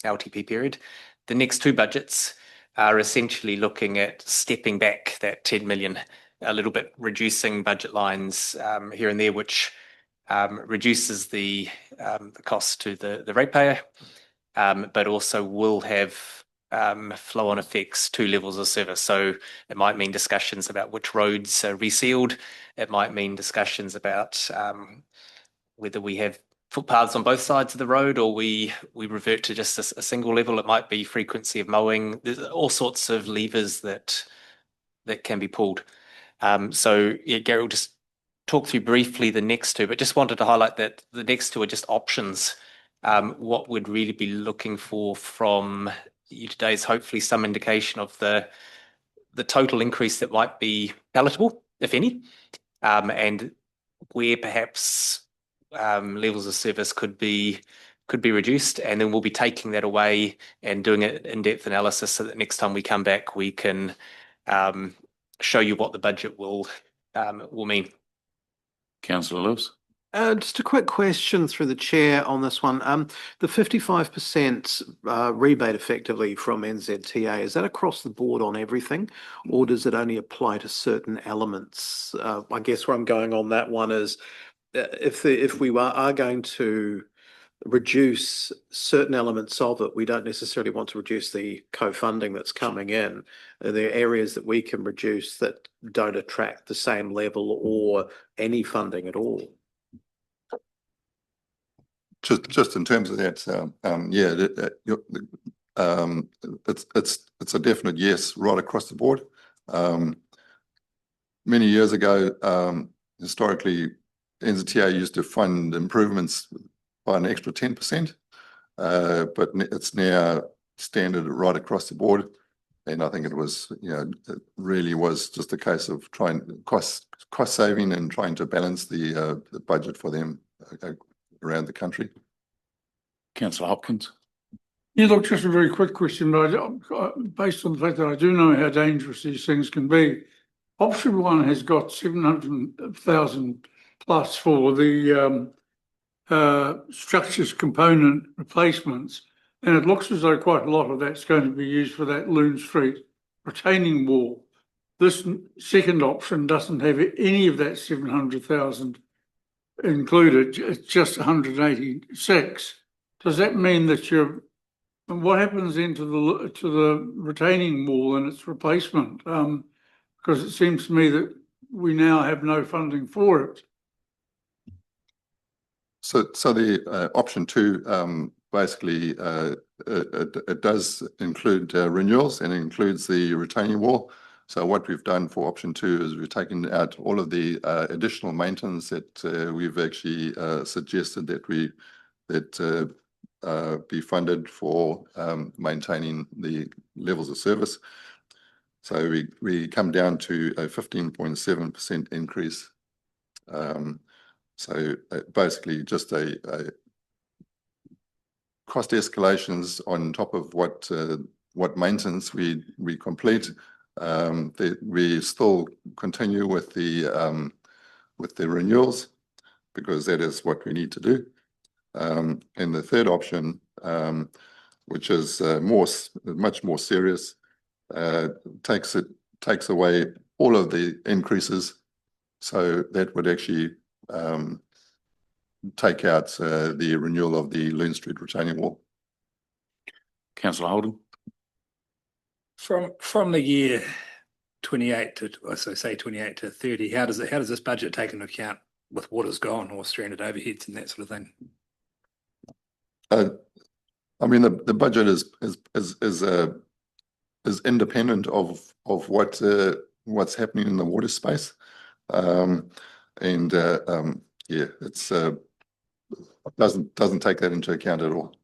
LTP period. The next two budgets are essentially looking at stepping back that 10 million, a little bit, reducing budget lines here and there, which reduces the cost to the ratepayer, but also will have flow-on effects to levels of service. So it might mean discussions about which roads are resealed. It might mean discussions about whether we have footpaths on both sides of the road, or we revert to just a single level. It might be frequency of mowing. There's all sorts of levers that can be pulled. So yeah, Gary will just talk through briefly the next two, but just wanted to highlight that the next two are just options. What we'd really be looking for from you today is hopefully some indication of the total increase that might be palatable, if any, and where perhaps levels of service could be reduced, and then we'll be taking that away and doing an in-depth analysis so that next time we come back we can show you what the budget will mean. Councillor Lewis. Just a quick question through the chair on this one. The 55% rebate effectively from NZTA, is that across the board on everything, or does it only apply to certain elements? I guess where I'm going on that one is if we are going to reduce certain elements of it, we don't necessarily want to reduce the co-funding that's coming in. Are there areas that we can reduce that don't attract the same level or any funding at all? Just in terms of that, it's a definite yes right across the board. Many years ago, historically, NZTA used to fund improvements by an extra 10%. but it's now standard right across the board. And I think it was, it really was just a case of trying cost saving and trying to balance the budget for them around the country. Councillor Hopkins. Yeah, look, just a very quick question, but based on the fact that I do know how dangerous these things can be, option one has got 700,000 plus for the structures component replacements, and it looks as though quite a lot of that's going to be used for that Loon Street retaining wall. This second option doesn't have any of that 700,000 included, it's just 186. Does that mean that what happens then to the retaining wall and its replacement? Because it seems to me that we now have no funding for it. So the option two, basically, it does include renewals and includes the retaining wall. So what we've done for option two is we've taken out all of the additional maintenance that we've actually suggested that be funded for maintaining the levels of service. So we come down to a 15.7% increase. So basically just a cost escalations on top of what maintenance we complete. We still continue with the renewals because that is what we need to do. And the third option, which is much more serious, takes away all of the increases. So that would actually take out the renewal of the Loon Street retaining wall. Councillor Holden. From the year 28 to, say 28 to 30, how does this budget take into account with water's gone or stranded overheads and that sort of thing? I mean, the budget is independent of what's happening in the water space, yeah, it's doesn't take that into account at all.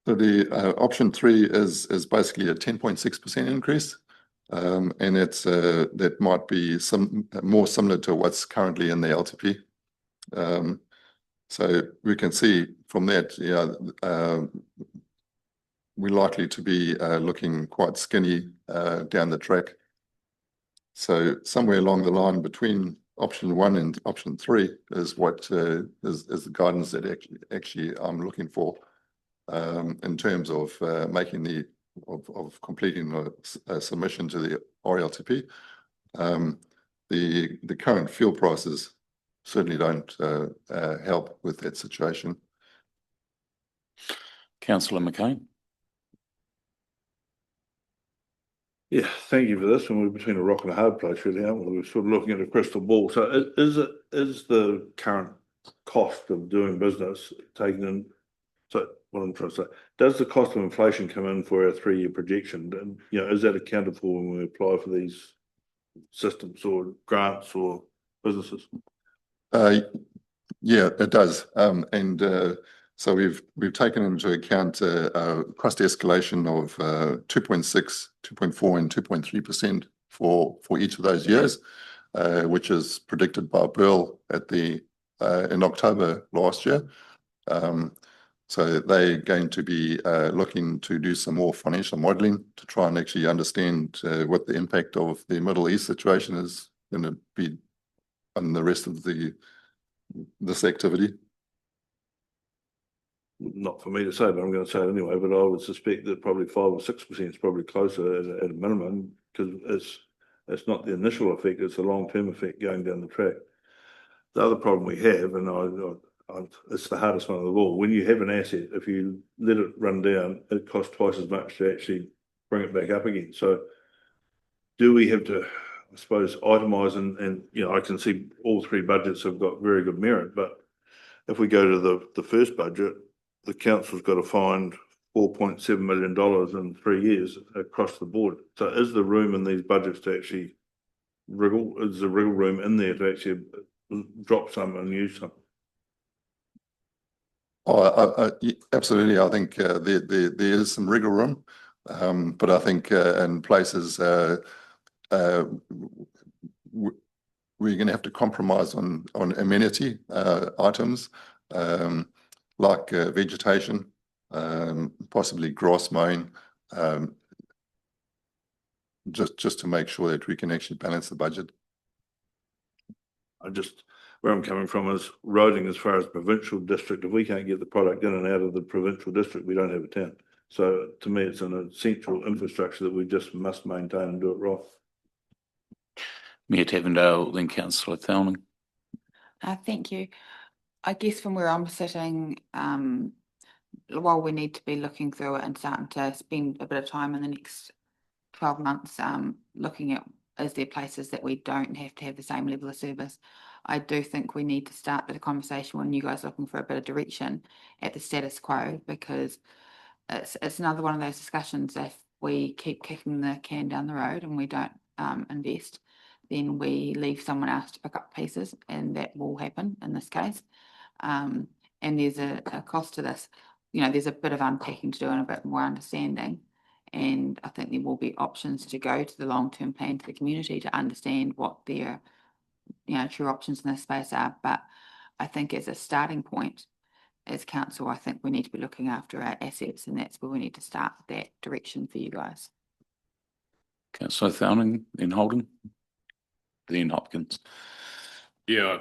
So the option three is basically a 10.6% increase. And it's that might be more similar to what's currently in the LTP. So we can see from that, we're likely to be looking quite skinny down the track. So somewhere along the line between option one and option three is what is the guidance that actually I'm looking for in terms of making of completing a submission to the RLTP. The current fuel prices certainly don't help with that situation. Councillor McCain. Yeah, thank you for this. And we're between a rock and a hard place really, aren't we? We're sort of looking at a crystal ball. So is the current cost of doing business taken in? So what I'm trying to say, does the cost of inflation come in for our 3-year projection? And is that accounted for when we apply for these systems or grants or businesses? Yeah, it does. So we've taken into account cost escalation of 2.6, 2.4 and 2.3% for each of those years, which is predicted by Burl in October last year. So they're going to be looking to do some more financial modelling to try and actually understand what the impact of the Middle East situation is going to be on the rest of this activity. Not for me to say, but I'm going to say it anyway. But I would suspect that probably 5 or 6% is probably closer at a minimum, because it's not the initial effect; it's a long-term effect going down the track. The other problem we have, and it's the hardest one of all, when you have an asset, if you let it run down, it costs twice as much to actually bring it back up again. So, do we have to, I suppose, itemise and I can see all 3 budgets have got very good merit, but if we go to the first budget, the council's got to find $4.7 million in 3 years across the board. So is there room in these budgets to actually is the wriggle room in there to actually drop some and use some? Absolutely. I think there is some wriggle room, but I think in places we're going to have to compromise on amenity items like vegetation, possibly grass mowing, just to make sure that we can actually balance the budget. Where I'm coming from is roading as far as provincial district. If we can't get the product in and out of the provincial district, we don't have a town. So to me, it's an essential infrastructure that we just must maintain and do it right. Mayor Tavendale, then councillor Thowning. Thank you. I guess from where I'm sitting, while we need to be looking through it and starting to spend a bit of time in the next 12 months, looking at, is there places that we don't have to have the same level of service? I do think we need to start the conversation when you guys are looking for a bit of direction at the status quo, because it's another one of those discussions. If we keep kicking the can down the road and we don't invest, then we leave someone else to pick up pieces, and that will happen in this case. And there's a cost to this. You know, there's a bit of unpacking to do and a bit more understanding. And I think there will be options to go to the long-term plan to the community to understand what their, true options in this space are. But I think as a starting point, as council, I think we need to be looking after our assets, and that's where we need to start that direction for you guys. Councillor Thowning, then Holden, then Hopkins. Yeah, I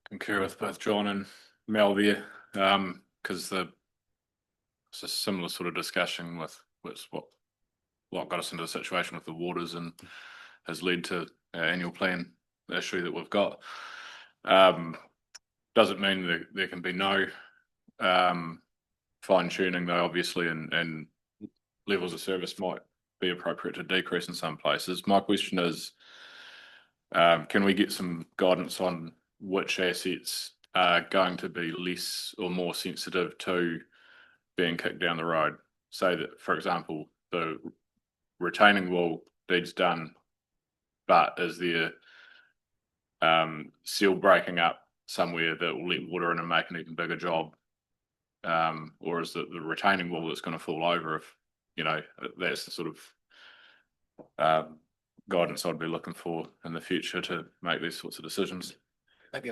concur with both John and Mel there, because it's a similar sort of discussion with what got us into the situation with the waters and has led to our annual plan issue that we've got. Doesn't mean that there can be no fine tuning though, obviously, and levels of service might be appropriate to decrease in some places. My question is, can we get some guidance on which assets are going to be less or more sensitive to being kicked down the road? Say that, for example, the retaining wall needs done, but is there seal breaking up somewhere that will let water in and make an even bigger job? Or is it the retaining wall that's going to fall over? If that's the sort of guidance I'd be looking for in the future to make these sorts of decisions. Maybe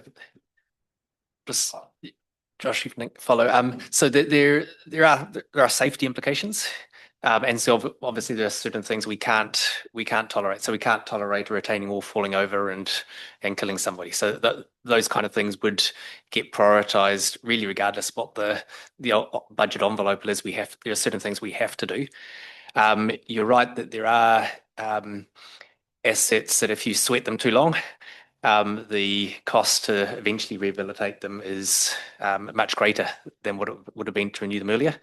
just Josh, you can follow. So there are safety implications, and so obviously there are certain things we can't tolerate. So we can't tolerate a retaining wall falling over and killing somebody. So those kind of things would get prioritised really, regardless what the budget envelope is. There are certain things we have to do. You're right that there are assets that if you sweat them too long, the cost to eventually rehabilitate them is much greater than what it would have been to renew them earlier.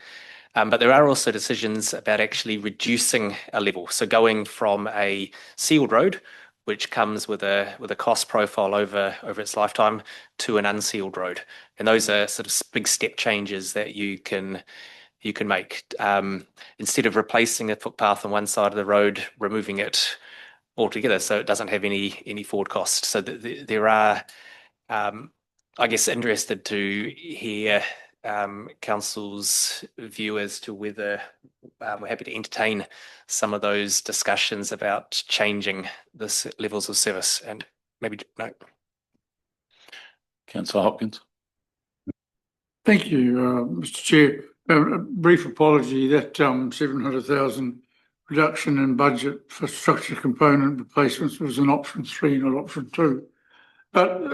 But there are also decisions about actually reducing a level. So going from a sealed road, which comes with a cost profile over its lifetime, to an unsealed road. And those are sort of big step changes that you can make. Instead of replacing a footpath on one side of the road, removing it altogether, so it doesn't have any forward cost. So there are, I guess, interested to hear council's view as to whether we're happy to entertain some of those discussions about changing the levels of service, and maybe no. Councillor Hopkins. Thank you, Mr. Chair. A brief apology that 700,000 reduction in budget for structure component replacements was an option 3, not option 2. But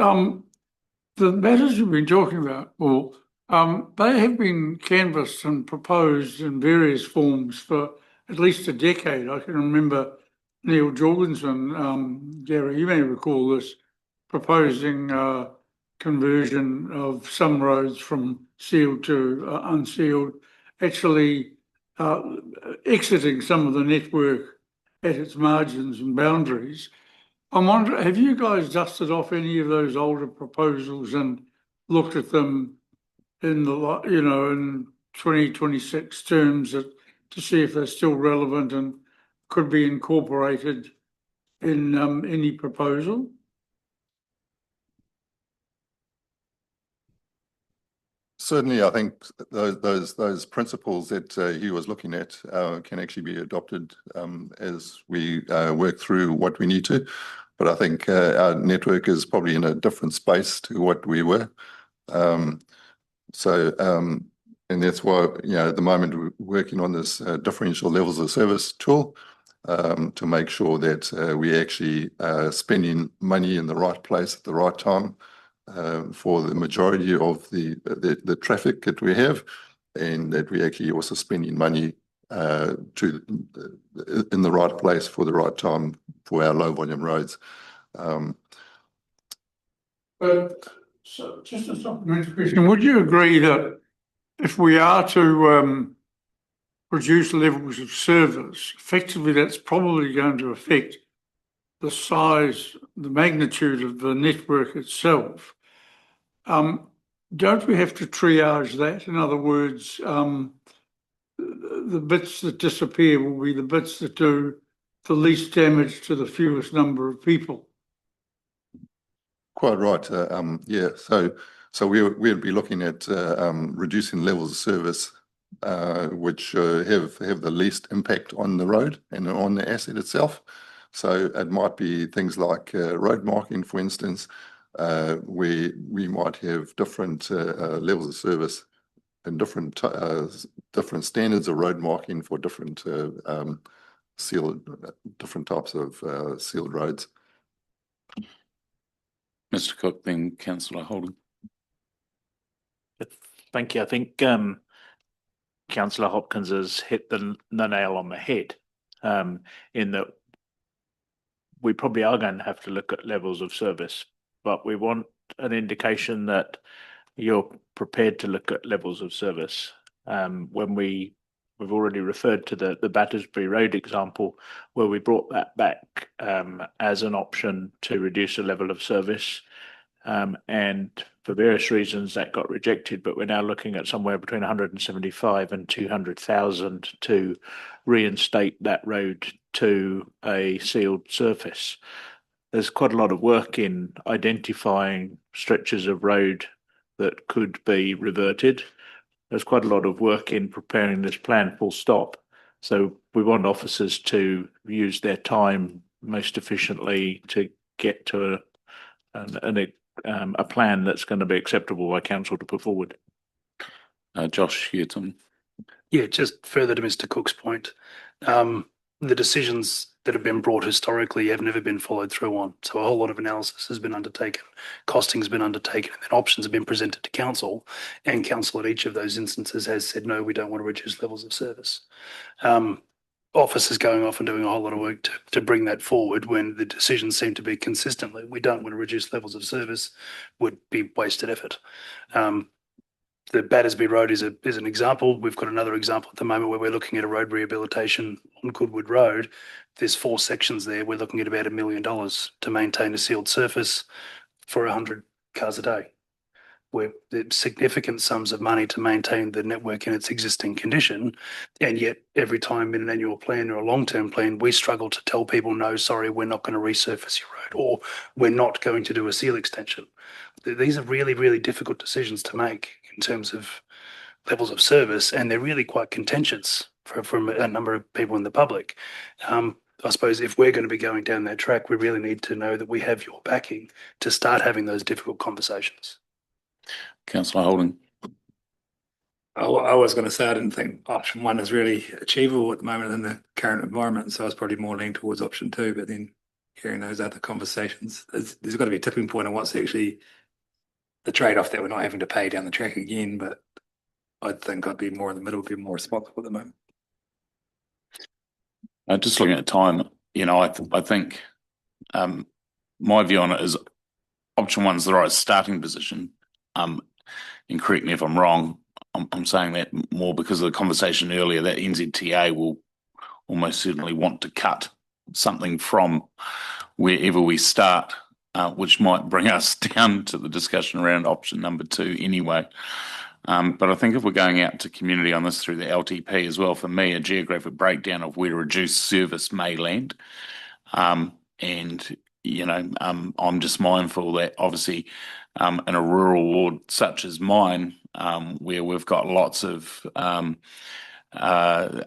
the matters you've been talking about, Paul, they have been canvassed and proposed in various forms for at least a decade. I can remember Neil Jorgensen, Gary, you may recall this, proposing conversion of some roads from sealed to unsealed, actually exiting some of the network at its margins and boundaries. I'm wondering, have you guys dusted off any of those older proposals and looked at them in in 2026 terms to see if they're still relevant and could be incorporated in any proposal? Certainly, I think those principles that he was looking at can actually be adopted as we work through what we need to. But I think our network is probably in a different space to what we were. And that's why, at the moment we're working on this differential levels of service tool to make sure that we actually spending money in the right place at the right time for the majority of the traffic that we have, and that we actually also spending money in the right place for the right time for our low volume roads. So just a supplementary question, would you agree that if we are to reduce levels of service, effectively that's probably going to affect the size, the magnitude of the network itself? Don't we have to triage that? In other words, the bits that disappear will be the bits that do the least damage to the fewest number of people. Quite right. Yeah. So we'll be looking at reducing levels of service which have the least impact on the road and on the asset itself. So it might be things like road marking, for instance, where we might have different levels of service and different standards of road marking for different types of sealed roads. Mr. Cook, then Councillor Holden. Thank you. I think Councillor Hopkins has hit the nail on the head in that we probably are going to have to look at levels of service, but we want an indication that you're prepared to look at levels of service. When we've already referred to the Battersby Road example, where we brought that back as an option to reduce the level of service. And for various reasons that got rejected, but we're now looking at somewhere between 175 and 200,000 to reinstate that road to a sealed surface. There's quite a lot of work in identifying stretches of road that could be reverted. There's quite a lot of work in preparing this plan, full stop. So we want officers to use their time most efficiently to get to a plan that's going to be acceptable by council to put forward. Josh Hewton. Yeah, just further to Mr. Cook's point, the decisions that have been brought historically have never been followed through on. So a whole lot of analysis has been undertaken, costing has been undertaken, and then options have been presented to council, and council at each of those instances has said, no, we don't want to reduce levels of service. Officers going off and doing a whole lot of work to bring that forward when the decisions seem to be consistently, we don't want to reduce levels of service, would be wasted effort. The Battersby Road is an example. We've got another example at the moment where we're looking at a road rehabilitation on Goodwood Road. There's 4 sections there. We're looking at about $1 million to maintain a sealed surface for 100 cars a day. We're significant sums of money to maintain the network in its existing condition. And yet every time in an annual plan or a long-term plan, we struggle to tell people, no, sorry, we're not going to resurface your road, or we're not going to do a seal extension. These are really, really difficult decisions to make in terms of levels of service, and they're really quite contentious from a number of people in the public. I suppose if we're going to be going down that track, we really need to know that we have your backing to start having those difficult conversations. Councillor Holden. I was going to say I didn't think option 1 is really achievable at the moment in the current environment, so I was probably more leaning towards option 2. But then hearing those other conversations, there's got to be a tipping point on what's actually the trade-off that we're not having to pay down the track again. But I think I'd be more in the middle, be more responsible at the moment. Just looking at time, I think my view on it is option 1's the right starting position. And correct me if I'm wrong, I'm saying that more because of the conversation earlier that NZTA will almost certainly want to cut something from wherever we start, which might bring us down to the discussion around option number 2 anyway. But I think if we're going out to community on this through the LTP as well, for me, a geographic breakdown of where reduced service may land and, you know, I'm just mindful that obviously, in a rural ward such as mine, where we've got lots of,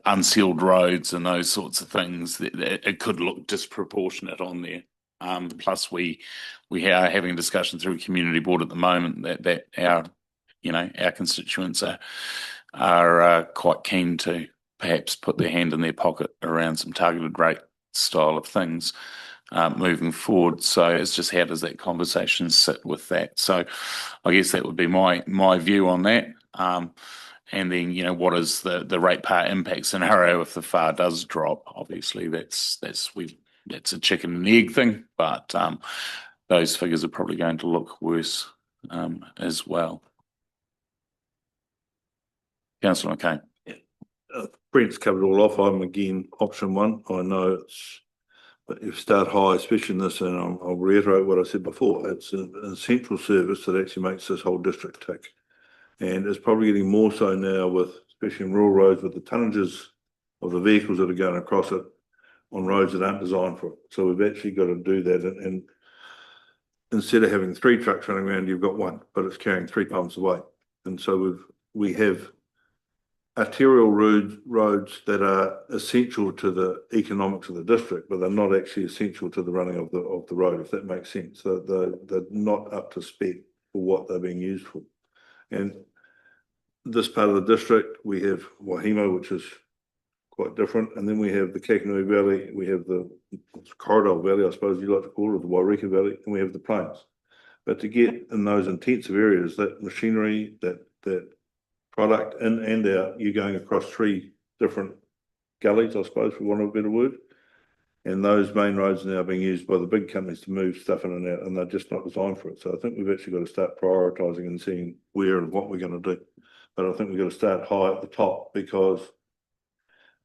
unsealed roads and those sorts of things, that it could look disproportionate on there. Plus we are having a discussion through community board at the moment that our, you know, our constituents are quite keen to perhaps put their hand in their pocket around some targeted rate style of things moving forward. So it's just, how does that conversation sit with that? So I guess that would be my view on that. And then, you know, what is the ratepayer impact scenario if the FAR does drop? Obviously, that's a chicken and egg thing, but those figures are probably going to look worse as well. Councillor McCain. Brent's covered it all off. I'm again option one. I know but you start high, especially in this, and I'll reiterate what I said before. It's an essential service that actually makes this whole district tick. And it's probably getting more so now with, especially in rural roads, with the tonnages of the vehicles that are going across it on roads that aren't designed for it. So we've actually got to do that. And instead of having 3 trucks running around, you've got 1, but it's carrying 3 tons of weight. And so we have arterial roads that are essential to the economics of the district, but they're not actually essential to the running of the road, if that makes sense. So they're not up to spec for what they're being used for. And this part of the district, we have Wahimo, which is quite different, and then we have the Kakanui Valley, we have the Corridor Valley, I suppose you like to call it, the Wairika Valley, and we have the plains. But to get in those intensive areas, that machinery, that product in and out, you're going across 3 different gullies, I suppose, for want of a better word. And those main roads are now being used by the big companies to move stuff in and out, and they're just not designed for it. So I think we've actually got to start prioritising and seeing where and what we're going to do. But I think we've got to start high at the top, because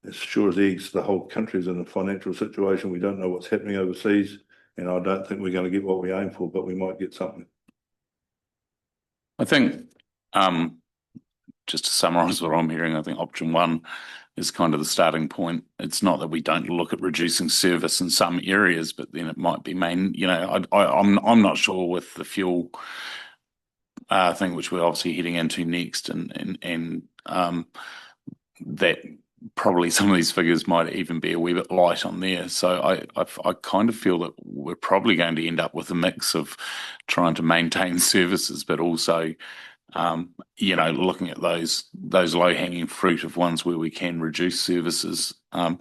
as sure as eggs, the whole country's in a financial situation. We don't know what's happening overseas, and I don't think we're going to get what we aim for, but we might get something. I think, just to summarise what I'm hearing, I think option 1 is kind of the starting point. It's not that we don't look at reducing service in some areas, but then it might be main, you know, I'm not sure with the fuel thing, which we're obviously heading into next, and that probably some of these figures might even be a wee bit light on there. So I kind of feel that we're probably going to end up with a mix of trying to maintain services, but also you know, looking at those low-hanging fruit of ones where we can reduce services. And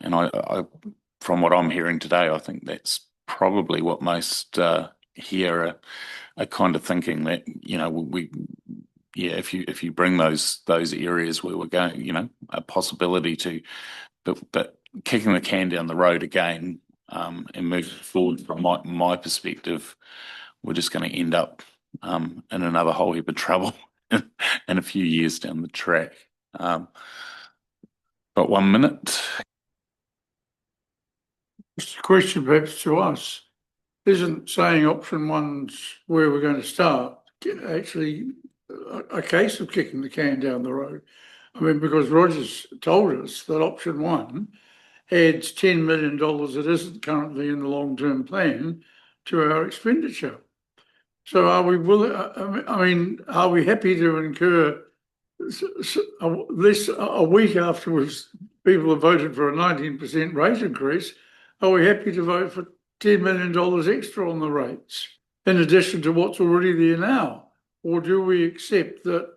I from what I'm hearing today, I think that's probably what most here are kind of thinking, that, you know, if you bring those areas where we're going, you know, a possibility to, but kicking the can down the road again, and moving forward, from my perspective, we're just going to end up in another whole heap of trouble in a few years down the track. But 1 minute. Just a question perhaps to us. Isn't saying option 1's where we're going to start actually a case of kicking the can down the road? I mean, because Roger's told us that option 1 adds $10 million that isn't currently in the long-term plan to our expenditure. So are we willing, I mean, are we happy to incur a week afterwards, people have voted for a 19% rate increase? Are we happy to vote for $10 million extra on the rates, in addition to what's already there now? Or do we accept that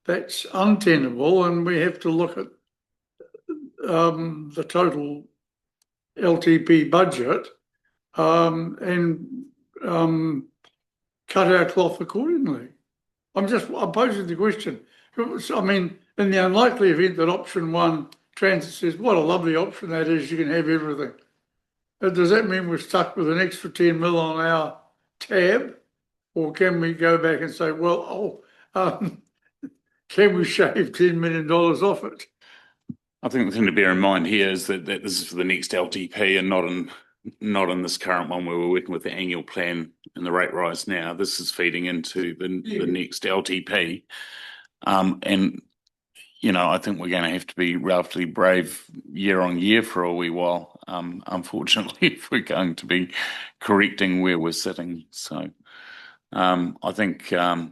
that's untenable and we have to look at the total LTP budget and cut our cloth accordingly? I'm posing the question. I mean, in the unlikely event that option 1 Transit says, what a lovely option that is, you can have everything. Does that mean we're stuck with an extra 10 mil on our tab? Or can we go back and say, well, can we shave $10 million off it? I think the thing to bear in mind here is that this is for the next LTP and not in this current one where we're working with the annual plan and the rate rise now. This is feeding into the next LTP. And, I think we're going to have to be relatively brave year on year for a wee while, unfortunately, if we're going to be correcting where we're sitting. So I think, I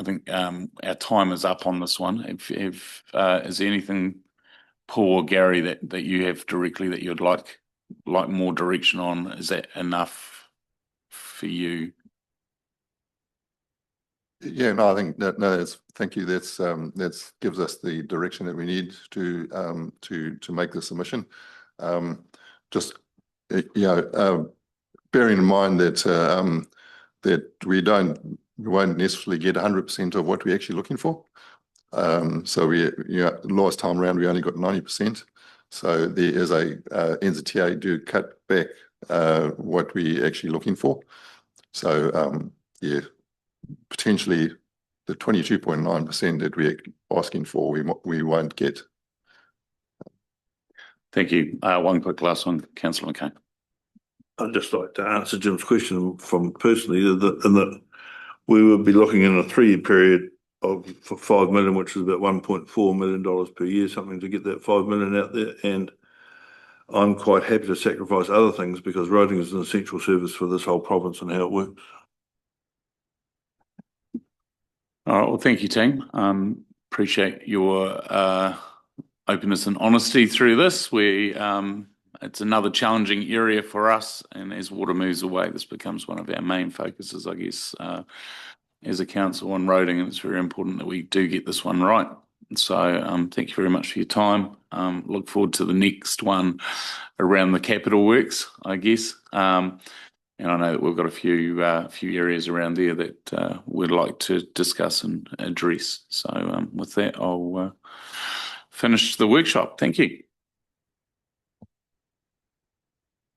think our time is up on this one. If is there anything, Paul or Gary, that you have directly that you'd like more direction on? Is that enough for you? Yeah, no, I think thank you. That's gives us the direction that we need to make the submission. Just bearing in mind that we won't necessarily get 100% of what we're actually looking for. So last time around we only got 90%. So there is NZTA do cut back what we're actually looking for. So potentially the 22.9% that we're asking for, we won't get. Thank you. One quick last one, Councillor McCain. I'd just like to answer Jim's question from personally, in that we would be looking in a 3-year period for 5 million, which is about $1.4 million per year, something to get that 5 million out there. And I'm quite happy to sacrifice other things because roading is an essential service for this whole province and how it works. All right. Well, thank you, team. Appreciate your openness and honesty through this. It's another challenging area for us, and as water moves away, this becomes one of our main focuses, I guess, as a council on roading, and it's very important that we do get this one right. So thank you very much for your time. Look forward to the next one around the capital works, I guess. And I know that we've got a few areas around there that we'd like to discuss and address. So with that, I'll finish the workshop. Thank you.